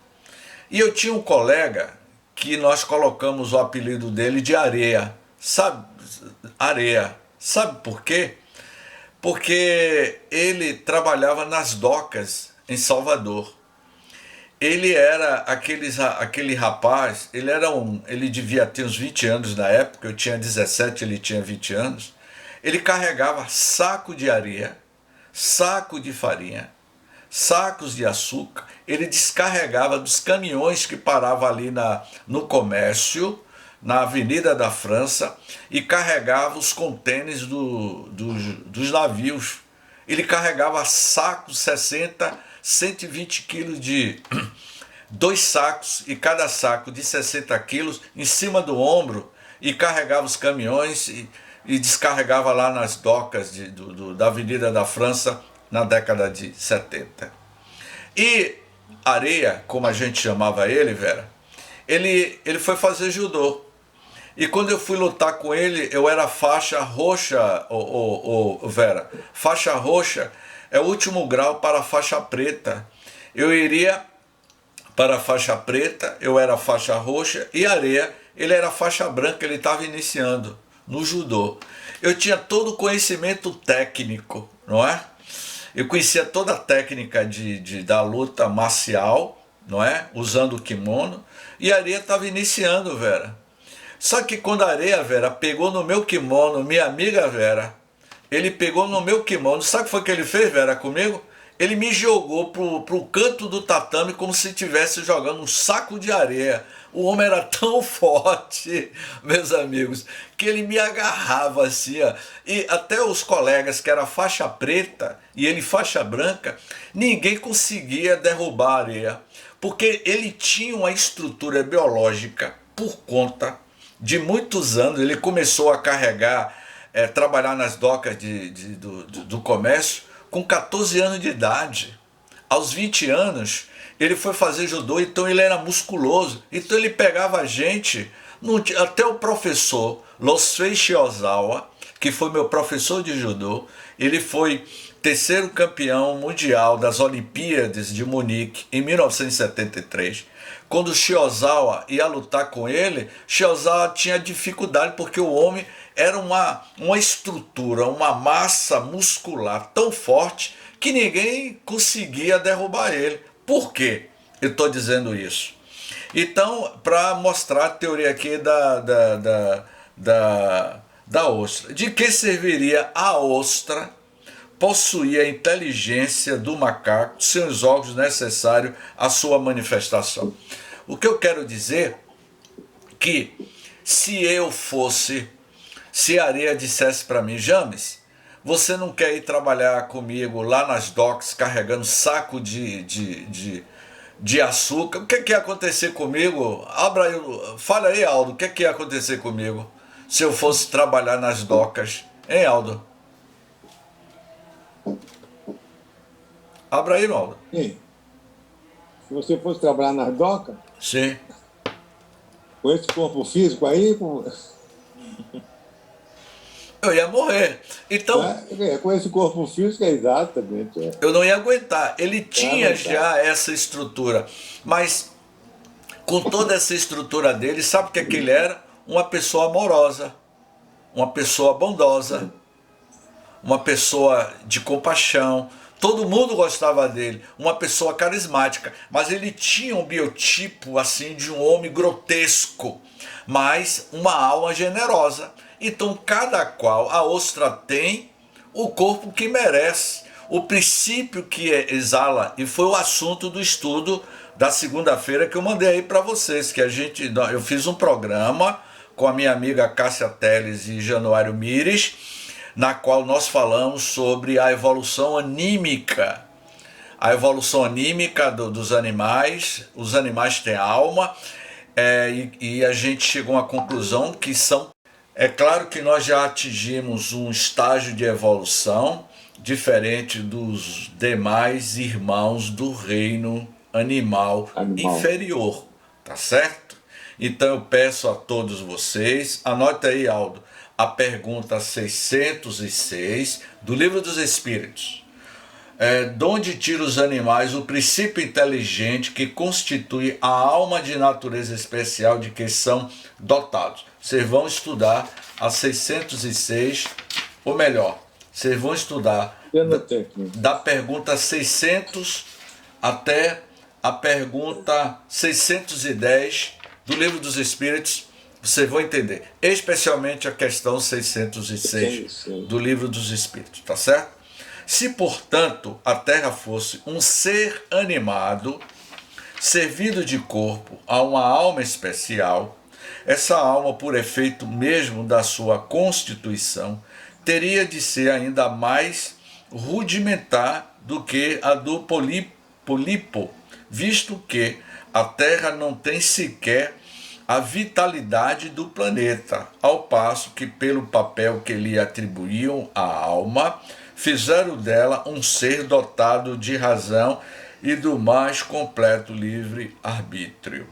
[SPEAKER 2] E eu tinha um colega que nós colocamos o apelido dele de Areia. Sabe? Areia. Sabe por quê? Porque ele trabalhava nas docas em Salvador. Ele era aquele rapaz, ele devia ter uns 20 anos na época, eu tinha 17, ele tinha 20 anos. Ele carregava saco de areia, saco de farinha, sacos de açúcar. Ele descarregava dos caminhões que paravam ali no comércio, na Avenida da França, e carregava os contêineres dos navios. Ele carregava sacos, 60, 120 quilos de 2 sacos, e cada saco de 60 quilos em cima do ombro, e carregava os caminhões e descarregava lá nas docas da Avenida da França na década de 70. E Areia, como a gente chamava ele, Vera, ele foi fazer judô. E quando eu fui lutar com ele, eu era faixa roxa, Vera. Faixa roxa é o último grau para a faixa preta. Eu iria para a faixa preta, eu era faixa roxa, e Areia, ele era faixa branca, ele estava iniciando no judô. Eu tinha todo o conhecimento técnico, não é? Eu conhecia toda a técnica da luta marcial, não é? Usando o kimono, e Areia estava iniciando, Vera. Só que quando a Areia, Vera, pegou no meu kimono, minha amiga Vera, ele pegou no meu kimono, sabe o que foi que ele fez, Vera, comigo? Ele me jogou pro canto do tatame como se estivesse jogando um saco de areia. O homem era tão forte, meus amigos, que ele me agarrava assim, ó. E até os colegas que eram faixa preta e ele faixa branca, ninguém conseguia derrubar a Areia, porque ele tinha uma estrutura biológica por conta de muitos anos. Ele começou a carregar, trabalhar nas docas do comércio com 14 anos de idade. Aos 20 anos, ele foi fazer judô, então ele era musculoso. Então ele pegava a gente, até o professor Losfei Shiozawa, que foi meu professor de judô, ele foi terceiro campeão mundial das Olimpíadas de Munique em 1973. Quando Shiozawa ia lutar com ele, Shiozawa tinha dificuldade porque o homem era uma estrutura, uma massa muscular tão forte que ninguém conseguia derrubar ele. Por quê? Eu estou dizendo isso. Então, para mostrar a teoria aqui da ostra. De que serviria a ostra possuir a inteligência do macaco sem os órgãos necessários à sua manifestação? O que eu quero dizer que se a Areia dissesse para mim, James, você não quer ir trabalhar comigo lá nas docks carregando saco de açúcar? O que ia acontecer comigo? Fala aí, Aldo, o que ia acontecer comigo se eu fosse trabalhar nas docas? Hein, Aldo? Abra aí, Aldo.
[SPEAKER 6] Sim. Se você fosse trabalhar nas docas,
[SPEAKER 2] sim,
[SPEAKER 6] com esse corpo físico aí,
[SPEAKER 2] eu ia morrer. Então,
[SPEAKER 6] com esse corpo físico, exatamente.
[SPEAKER 2] Eu não ia aguentar. Ele tinha já essa estrutura, mas com toda essa estrutura dele, sabe o que ele era? Uma pessoa amorosa. uma pessoa bondosa, uma pessoa de compaixão. Todo mundo gostava dele, uma pessoa carismática, mas ele tinha um biotipo assim de um homem grotesco, mas uma alma generosa. Então cada qual, a ostra tem o corpo que merece, o princípio que exala, e foi o assunto do estudo da segunda-feira que eu mandei aí para vocês, que eu fiz um programa com a minha amiga Cássia Teles e Januário Mires, na qual nós falamos sobre a evolução anímica. A evolução anímica dos animais. Os animais têm alma, e a gente chegou à conclusão que são... É claro que nós já atingimos um estágio de evolução diferente dos demais irmãos do reino animal inferior, tá certo? Então eu peço a todos vocês, anote aí, Aldo, a pergunta 606 do Livro dos Espíritos. De onde tira os animais o princípio inteligente que constitui a alma de natureza especial de que são dotados? Vocês vão estudar a 606, ou melhor, vocês vão estudar da pergunta 600 até a pergunta 610 do Livro dos Espíritos. Vocês vão entender, especialmente a questão 606 do Livro dos Espíritos, tá certo? Se, portanto, a Terra fosse um ser animado, servido de corpo a uma alma especial, essa alma, por efeito mesmo da sua constituição, teria de ser ainda mais rudimentar do que a do pólipo, visto que a Terra não tem sequer a vitalidade do planeta, ao passo que, pelo papel que lhe atribuíam à alma, fizeram dela um ser dotado de razão e do mais completo livre-arbítrio.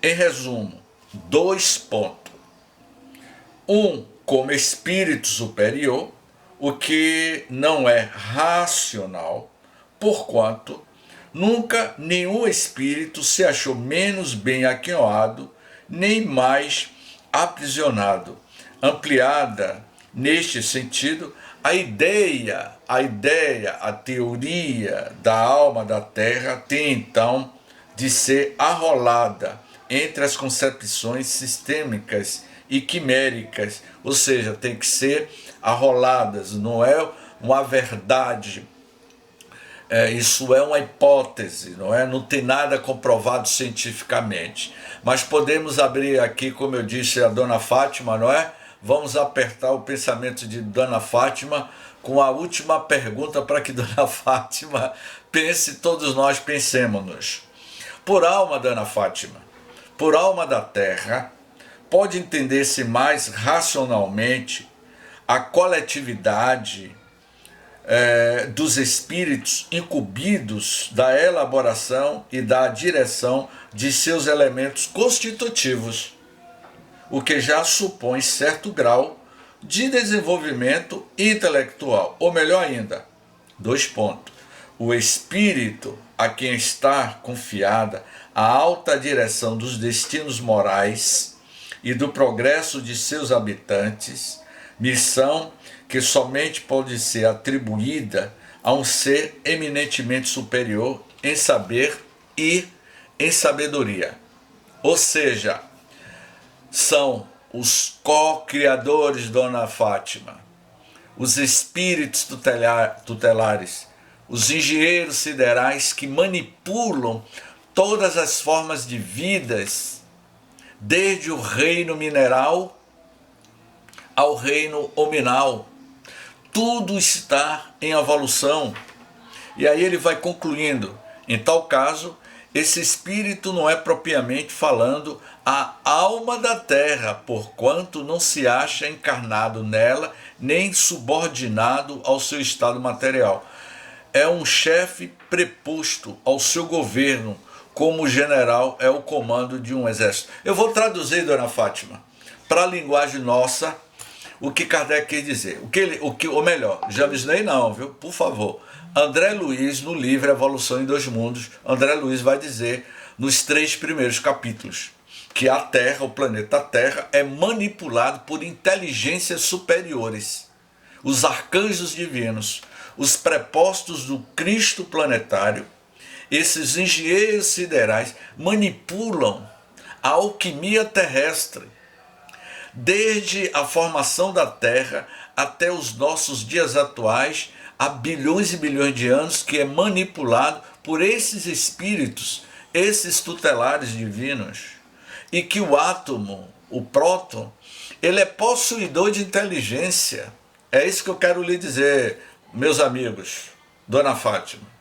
[SPEAKER 2] Em resumo, 2 pontos. 1, como espírito superior, o que não é racional, porquanto nunca nenhum espírito se achou menos bem aquinhoado, nem mais aprisionado. Ampliada neste sentido, a teoria da alma da Terra tem então de ser arrolada entre as concepções sistêmicas e quiméricas, ou seja, tem que ser arroladas, não é uma verdade. Isso é uma hipótese, não tem nada comprovado cientificamente. Mas podemos abrir aqui, como eu disse a Dona Fátima, não é? Vamos apertar o pensamento de Dona Fátima com a última pergunta para que Dona Fátima pense, todos nós pensemos-nos. Por alma, Dona Fátima, por alma da Terra, pode entender-se mais racionalmente a coletividade dos espíritos incumbidos da elaboração e da direção de seus elementos constitutivos, o que já supõe certo grau de desenvolvimento intelectual. Ou melhor ainda, 2 pontos. O espírito a quem está confiada a alta direção dos destinos morais e do progresso de seus habitantes, missão que somente pode ser atribuída a um ser eminentemente superior em saber e em sabedoria. Ou seja, são os co-criadores, Dona Fátima, os espíritos tutelares, os engenheiros siderais que manipulam todas as formas de vidas, desde o reino mineral ao reino hominal. Tudo está em evolução. E aí ele vai concluindo, em tal caso, esse espírito não é propriamente falando a alma da terra, porquanto não se acha encarnado nela, nem subordinado ao seu estado material. É um chefe preposto ao seu governo, como o general é o comando de um exército. Eu vou traduzir, Dona Fátima, para a linguagem nossa, o que Kardec quer dizer. Ou melhor, Javisney não, viu? Por favor. André Luiz, no livro Evolução em 2 Mundos, André Luiz vai dizer nos 3 primeiros capítulos. que a Terra, o planeta Terra, é manipulado por inteligências superiores, os arcanjos divinos, os prepostos do Cristo planetário. Esses engenheiros siderais manipulam a alquimia terrestre, desde a formação da Terra até os nossos dias atuais, há bilhões e bilhões de anos, que é manipulado por esses espíritos, esses tutelares divinos, e que o átomo, o próton, ele é possuidor de inteligência. É isso que eu quero lhe dizer, meus amigos, Dona Fátima.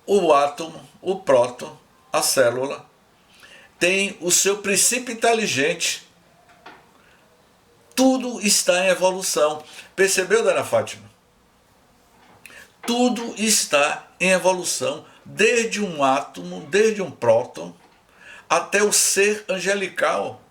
[SPEAKER 2] O átomo, o próton, a célula, tem o seu princípio inteligente. Tudo está em evolução. Percebeu, Dona Fátima? Tudo está em evolução, desde um átomo, desde um próton, até o ser angelical.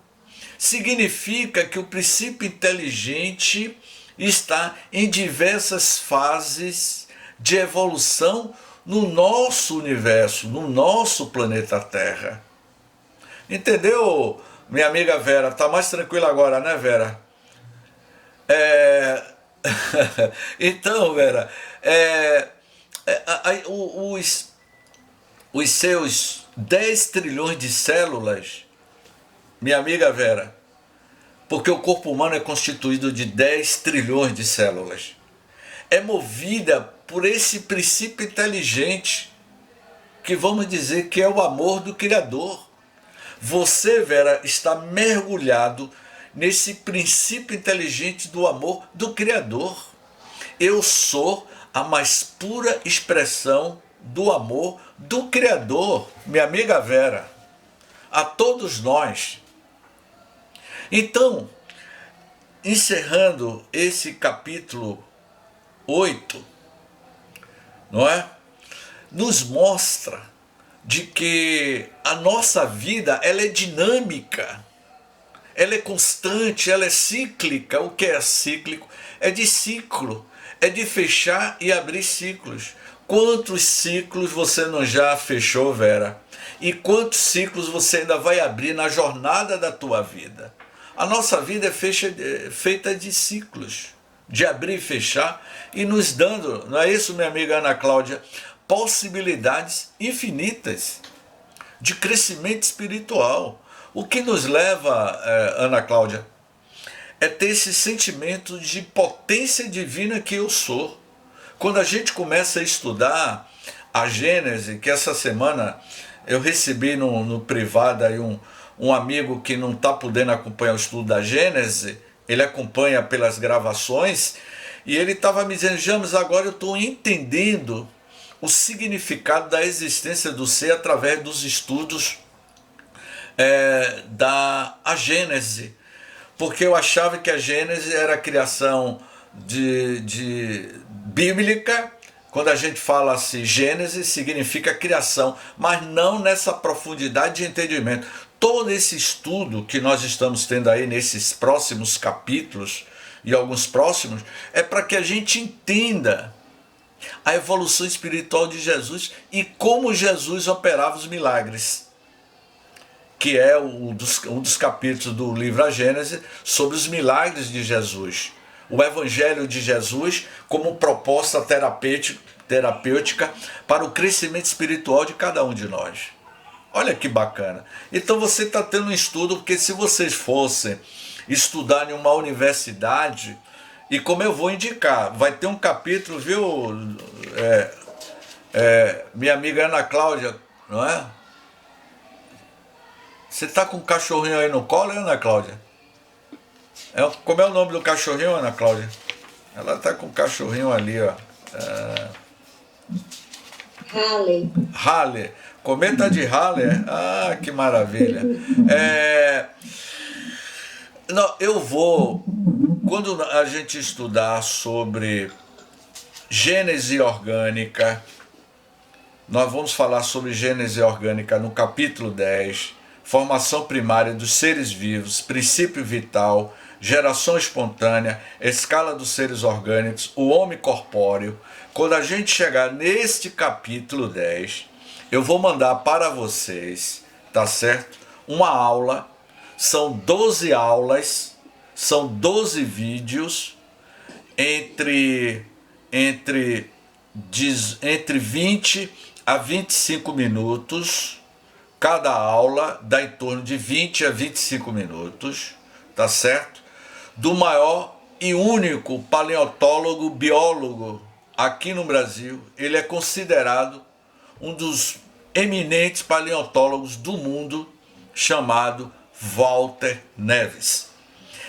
[SPEAKER 2] Significa que o princípio inteligente está em diversas fases de evolução no nosso universo, no nosso planeta Terra. Entendeu, minha amiga Vera? Está mais tranquila agora, né, Vera? Então, Vera, os seus 10 trilhões de células, minha amiga Vera, porque o corpo humano é constituído de 10 trilhões de células, é movida por esse princípio inteligente, que vamos dizer que é o amor do Criador. Você, Vera, está mergulhado nesse princípio inteligente do amor do Criador. Eu sou a mais pura expressão do amor do Criador, minha amiga Vera, a todos nós. Então, encerrando esse capítulo 8, não é? Nos mostra de que a nossa vida, ela é dinâmica, ela é constante, ela é cíclica. O que é cíclico? É de ciclo, é de fechar e abrir ciclos. Quantos ciclos você não já fechou, Vera? E quantos ciclos você ainda vai abrir na jornada da tua vida? A nossa vida é feita de ciclos, de abrir e fechar, e nos dando, não é isso, minha amiga Ana Cláudia, possibilidades infinitas de crescimento espiritual. O que nos leva, Ana Cláudia, é ter esse sentimento de potência divina que eu sou. Quando a gente começa a estudar a Gênese, que essa semana eu recebi no privado aí um amigo que não está podendo acompanhar o estudo da Gênese, ele acompanha pelas gravações, e ele estava me dizendo: James, agora eu estou entendendo o significado da existência do ser através dos estudos da Gênese, porque eu achava que a Gênese era a criação bíblica. Quando a gente fala assim, Gênese significa criação, mas não nessa profundidade de entendimento. Todo esse estudo que nós estamos tendo aí nesses próximos capítulos e alguns próximos, é para que a gente entenda a evolução espiritual de Jesus e como Jesus operava os milagres, que é um dos capítulos do livro A Gênese, sobre os milagres de Jesus. O Evangelho de Jesus como proposta terapêutica para o crescimento espiritual de cada um de nós. Olha que bacana. Então você está tendo um estudo, porque se vocês fossem estudar em uma universidade, e como eu vou indicar, vai ter um capítulo, viu, minha amiga Ana Cláudia, não é? Você está com um cachorrinho aí no colo, hein, Ana Cláudia? Como é o nome do cachorrinho, Ana Cláudia? Ela está com um cachorrinho ali, ó. Halle. Cometa de Halle. Ah, que maravilha. Não, eu vou... Quando a gente estudar sobre Gênese orgânica, nós vamos falar sobre Gênese orgânica no capítulo 10, formação primária dos seres vivos, princípio vital, geração espontânea, escala dos seres orgânicos, o homem corpóreo. Quando a gente chegar neste capítulo 10, eu vou mandar para vocês, tá certo? Uma aula são 12 aulas, são 12 vídeos entre 20 a 25 minutos. Cada aula dá em torno de 20 a 25 minutos, tá certo? Do maior e único paleontólogo, biólogo aqui no Brasil. Ele é considerado um dos eminentes paleontólogos do mundo, chamado Walter Neves.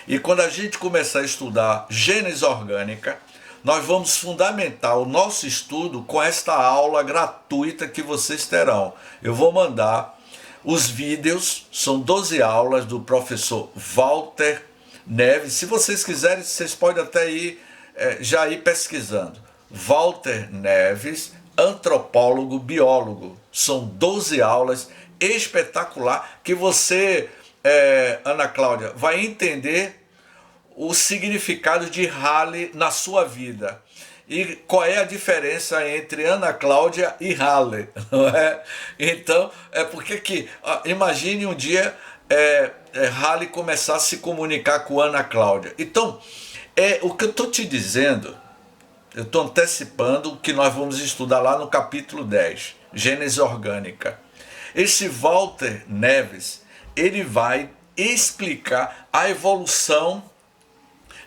[SPEAKER 2] E quando a gente começar a estudar gênese orgânica, nós vamos fundamentar o nosso estudo com esta aula gratuita que vocês terão. Eu vou mandar os vídeos, são 12 aulas do professor Walter Neves. Se vocês quiserem, vocês podem até já ir pesquisando. Walter Neves, antropólogo, biólogo. São 12 aulas espetacular que você, Ana Cláudia, vai entender o significado de Halley na sua vida. E qual é a diferença entre Ana Cláudia e Halley, não é? Então, porque que, imagine um dia Halley começar a se comunicar com Ana Cláudia. Então, o que eu estou te dizendo, eu estou antecipando o que nós vamos estudar lá no capítulo 10, Gênese Orgânica. Esse Walter Neves, ele vai explicar a evolução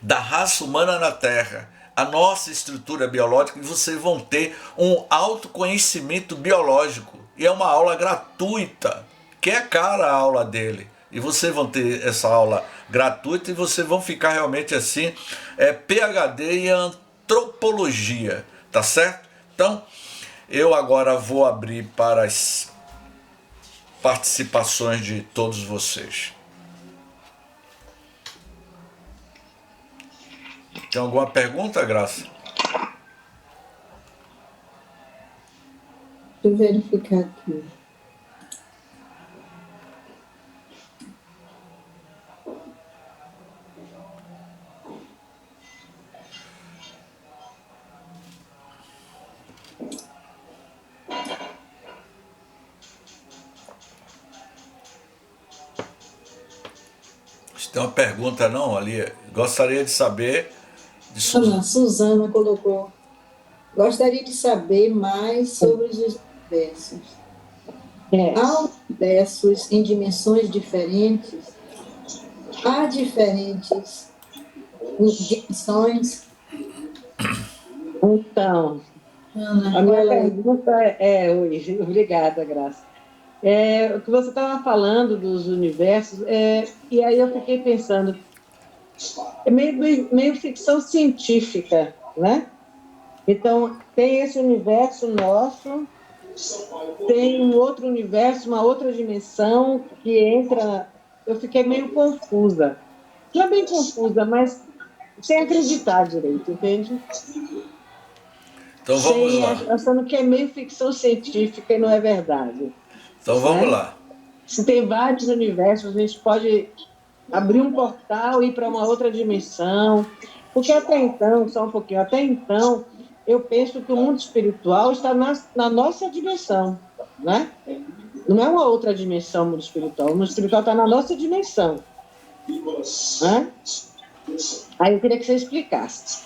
[SPEAKER 2] da raça humana na Terra, a nossa estrutura biológica, e vocês vão ter um autoconhecimento biológico. E é uma aula gratuita, que é cara a aula dele. E vocês vão ter essa aula gratuita e vocês vão ficar realmente assim, PhD em antropologia, tá certo? Então, eu agora vou abrir para as participações de todos vocês. Tem alguma pergunta, Graça?
[SPEAKER 1] Deixa eu verificar aqui.
[SPEAKER 2] Se tem uma pergunta não ali, gostaria de saber de
[SPEAKER 1] Suzana colocou: gostaria de saber mais sobre os universos. Há universos em dimensões diferentes? Há diferentes dimensões?
[SPEAKER 7] Então,
[SPEAKER 1] Ana,
[SPEAKER 7] a minha pergunta hoje, obrigada, Graça. O que você estava falando dos universos, e aí eu fiquei pensando, é meio ficção científica, né? Então, tem esse universo nosso, tem um outro universo, uma outra dimensão que entra... Eu fiquei meio confusa. Não é bem confusa, mas sem acreditar direito, entende?
[SPEAKER 2] Então vamos lá.
[SPEAKER 7] Achando que é meio ficção científica e não é verdade.
[SPEAKER 2] Então vamos lá.
[SPEAKER 7] Se tem vários universos, a gente pode abrir um portal e ir para uma outra dimensão. Porque até então, só um pouquinho, até então, eu penso que o mundo espiritual está na nossa dimensão, né? Não é uma outra dimensão, o mundo espiritual. O mundo espiritual está na nossa dimensão. Né? Aí eu queria que você explicasse.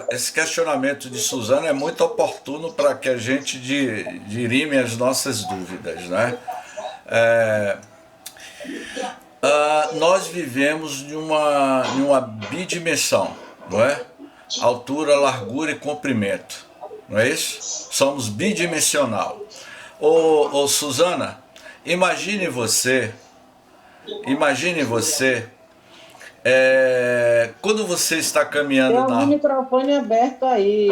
[SPEAKER 2] Esse questionamento de Suzana é muito oportuno para que a gente dirime as nossas dúvidas, né? Nós vivemos em uma bidimensão, não é? Altura, largura e comprimento, não é isso? Somos bidimensional. Ô Suzana, imagine você, quando você está caminhando
[SPEAKER 7] Tem um microfone aberto aí,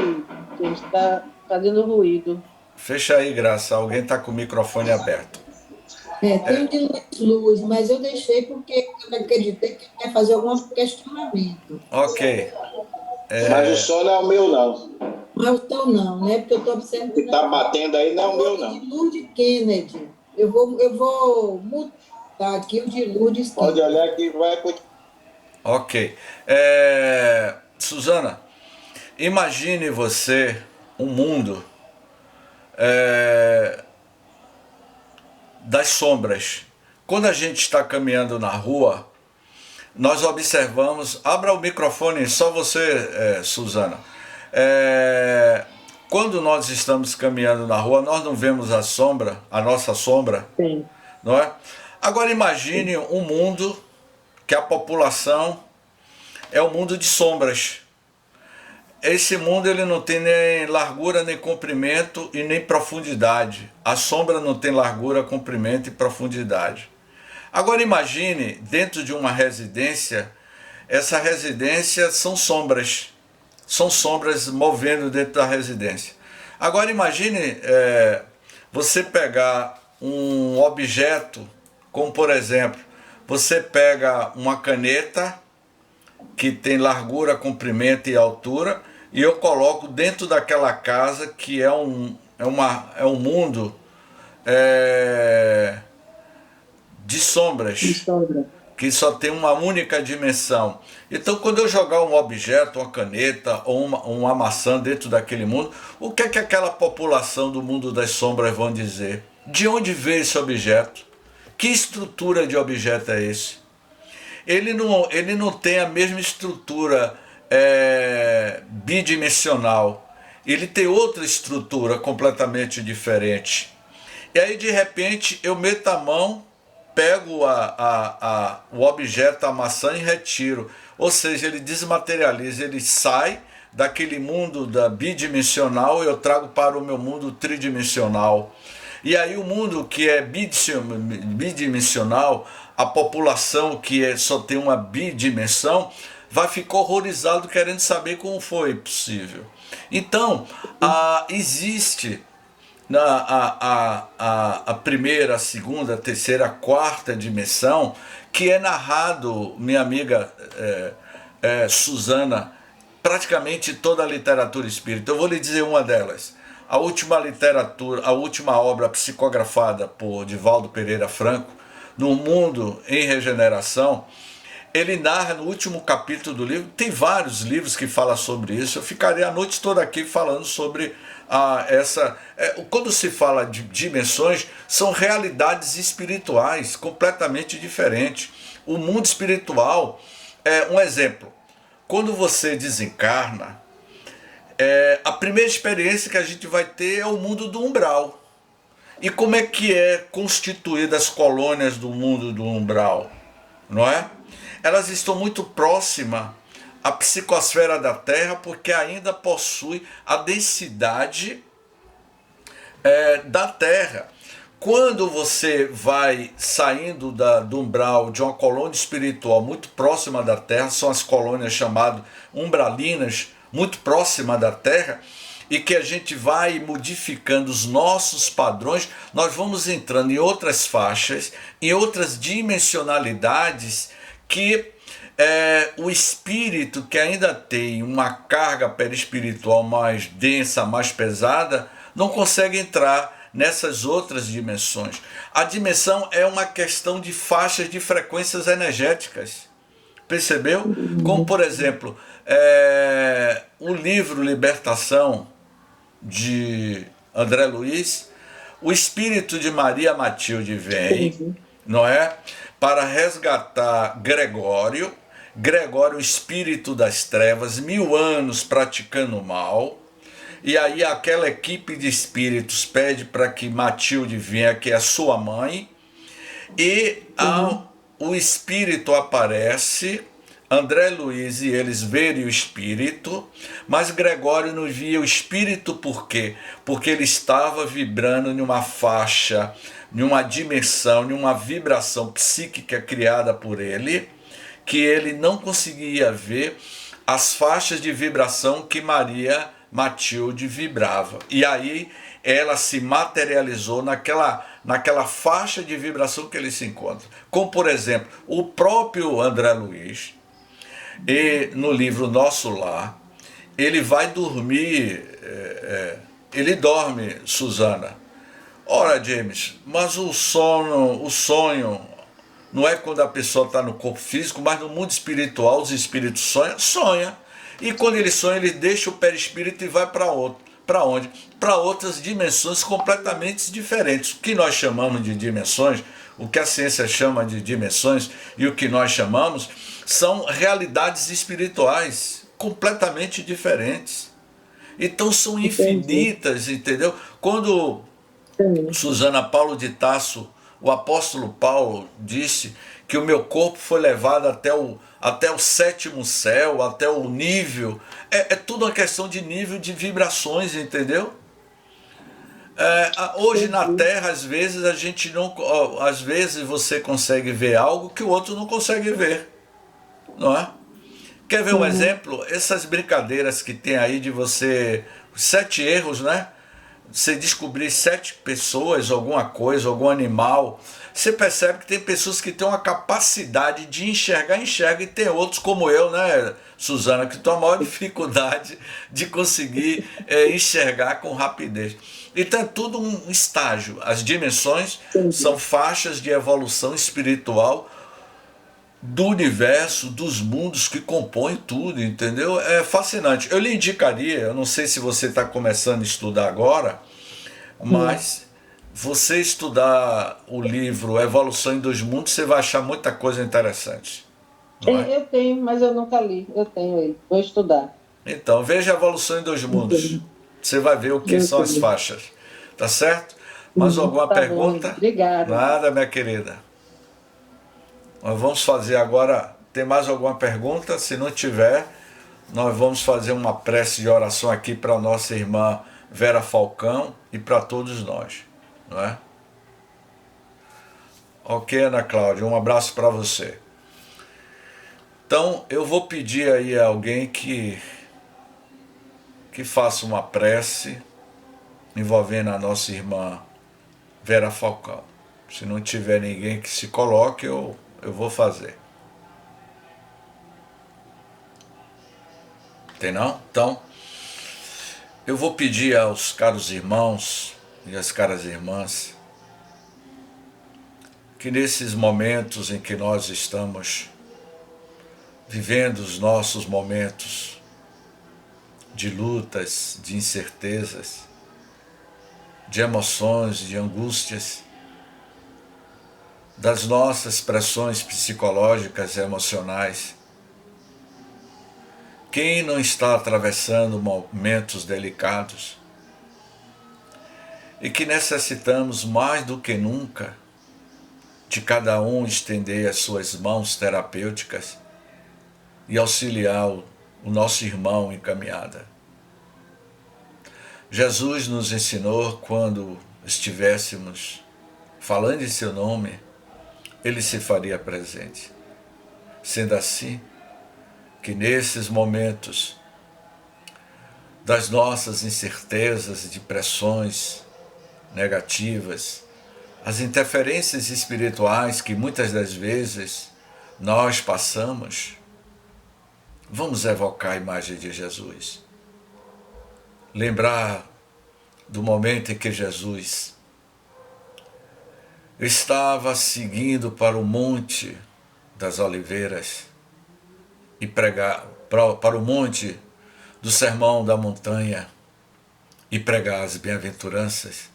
[SPEAKER 7] que está fazendo ruído.
[SPEAKER 2] Fecha aí, Graça, alguém está com o microfone aberto.
[SPEAKER 1] Tem de luz, mas eu deixei porque eu acreditei que ele ia fazer algum questionamento.
[SPEAKER 2] Ok.
[SPEAKER 8] Mas o som não é o meu, não.
[SPEAKER 1] Mas o teu não, né? Porque eu estou observando...
[SPEAKER 8] O que está batendo aí não é o meu, não.
[SPEAKER 1] De Lourdes Kennedy. Eu vou mutar aqui o de Lourdes Kennedy.
[SPEAKER 8] Pode olhar que vai...
[SPEAKER 2] Ok. Suzana, imagine você um mundo das sombras, quando a gente está caminhando na rua, nós observamos... Abra o microfone, só você, Suzana. Quando nós estamos caminhando na rua, nós não vemos a nossa sombra,
[SPEAKER 7] Sim.
[SPEAKER 2] não é? Agora imagine um mundo que a população é um mundo de sombras. Esse mundo ele não tem nem largura, nem comprimento e nem profundidade. A sombra não tem largura, comprimento e profundidade. Agora imagine dentro de uma residência, essa residência são sombras movendo dentro da residência. Agora imagine você pegar um objeto, como por exemplo, você pega uma caneta que tem largura, comprimento e altura, e eu coloco dentro daquela casa que é um mundo de sombras, que só tem uma única dimensão. Então, quando eu jogar um objeto, uma caneta ou uma maçã dentro daquele mundo, o que é que aquela população do mundo das sombras vão dizer? De onde veio esse objeto? Que estrutura de objeto é esse? Ele não tem a mesma estrutura bidimensional. Ele tem outra estrutura completamente diferente. E aí, de repente, eu meto a mão, pego o objeto, a maçã, e retiro. Ou seja, ele desmaterializa, ele sai daquele mundo bidimensional e eu trago para o meu mundo tridimensional. E aí o mundo que é bidimensional, a população que só tem uma bidimensão, vai ficar horrorizado querendo saber como foi possível. Então, existe a primeira, a segunda, a terceira, a quarta dimensão, que é narrado, minha amiga Suzana, praticamente toda a literatura espírita. Eu vou lhe dizer uma delas. A última obra psicografada por Divaldo Pereira Franco, No Mundo em Regeneração, ele narra no último capítulo do livro. Tem vários livros que falam sobre isso. Eu ficaria a noite toda aqui falando sobre quando se fala de dimensões, são realidades espirituais completamente diferentes. O mundo espiritual um exemplo. Quando você desencarna, a primeira experiência que a gente vai ter é o mundo do umbral. E como é que é constituída as colônias do mundo do umbral? Não é? Elas estão muito próximas à psicosfera da Terra, porque ainda possui a densidade da Terra. Quando você vai saindo do umbral de uma colônia espiritual muito próxima da Terra, são as colônias chamadas umbralinas, muito próxima da Terra, e que a gente vai modificando os nossos padrões, nós vamos entrando em outras faixas, em outras dimensionalidades, que o espírito que ainda tem uma carga perispiritual mais densa, mais pesada, não consegue entrar nessas outras dimensões. A dimensão é uma questão de faixas de frequências energéticas. Percebeu? Como, por exemplo, o livro Libertação, de André Luiz, o espírito de Maria Matilde vem, não é? Para resgatar Gregório, o espírito das trevas, 1000 anos praticando mal, e aí aquela equipe de espíritos pede para que Matilde venha, que é a sua mãe, e o espírito aparece, André Luiz e eles veem o espírito, mas Gregório não via o espírito por quê? Porque ele estava vibrando em uma faixa, em uma dimensão, em uma vibração psíquica criada por ele, que ele não conseguia ver as faixas de vibração que Maria Matilde vibrava. E aí ela se materializou naquela faixa de vibração que ele se encontra. Como, por exemplo, o próprio André Luiz, e no livro Nosso Lar, ele vai dormir, ele dorme, Suzana. Ora, James, mas o sonho não é quando a pessoa está no corpo físico, mas no mundo espiritual, os espíritos sonham. E quando ele sonha, ele deixa o perispírito e vai para outro. Para onde? Para outras dimensões completamente diferentes. O que nós chamamos de dimensões, o que a ciência chama de dimensões e o que nós chamamos, são realidades espirituais completamente diferentes. Então são infinitas, entendeu? Quando Susana Paulo de Tarso, o apóstolo Paulo, disse que o meu corpo foi levado até o sétimo céu, até o nível, é tudo uma questão de nível de vibrações, entendeu? Hoje na Terra, às vezes a gente não, às vezes você consegue ver algo que o outro não consegue ver, não é? Quer ver um exemplo? Essas brincadeiras que tem aí de você, 7 erros, né? Você descobrir 7 pessoas, alguma coisa, algum animal, você percebe que tem pessoas que têm uma capacidade de enxerga, e tem outros como eu, né, Susana, que tem a maior dificuldade de conseguir enxergar com rapidez. Então é tudo um estágio. As dimensões são faixas de evolução espiritual do universo, dos mundos que compõem tudo, entendeu? É fascinante. Eu lhe indicaria, eu não sei se você está começando a estudar agora, mas você estudar o livro Evolução em Dois Mundos, você vai achar muita coisa interessante.
[SPEAKER 7] Eu tenho, mas eu nunca li. Eu tenho ele. Vou estudar.
[SPEAKER 2] Então, veja Evolução em Dois Mundos. Você vai ver o que são as faixas. Tá certo? Mais alguma pergunta?
[SPEAKER 7] Obrigada.
[SPEAKER 2] Nada, minha querida. Nós vamos fazer agora, tem mais alguma pergunta? Se não tiver, nós vamos fazer uma prece de oração aqui para a nossa irmã Vera Falcão e para todos nós, não é? Ok, Ana Cláudia, um abraço para você. Então, eu vou pedir aí a alguém que faça uma prece envolvendo a nossa irmã Vera Falcão. Se não tiver ninguém que se coloque, eu vou fazer. Tem não? Então, eu vou pedir aos caros irmãos e às caras irmãs que nesses momentos em que nós estamos vivendo os nossos momentos de lutas, de incertezas, de emoções, de angústias, das nossas pressões psicológicas e emocionais. Quem não está atravessando momentos delicados e que necessitamos mais do que nunca de cada um estender as suas mãos terapêuticas e auxiliar o nosso irmão em caminhada. Jesus nos ensinou, quando estivéssemos falando em seu nome, ele se faria presente. Sendo assim, que nesses momentos das nossas incertezas e de pressões negativas, as interferências espirituais que muitas das vezes nós passamos, vamos evocar a imagem de Jesus. Lembrar do momento em que Jesus estava seguindo para o Monte das Oliveiras e pregar para o monte do Sermão da Montanha e pregar as bem-aventuranças.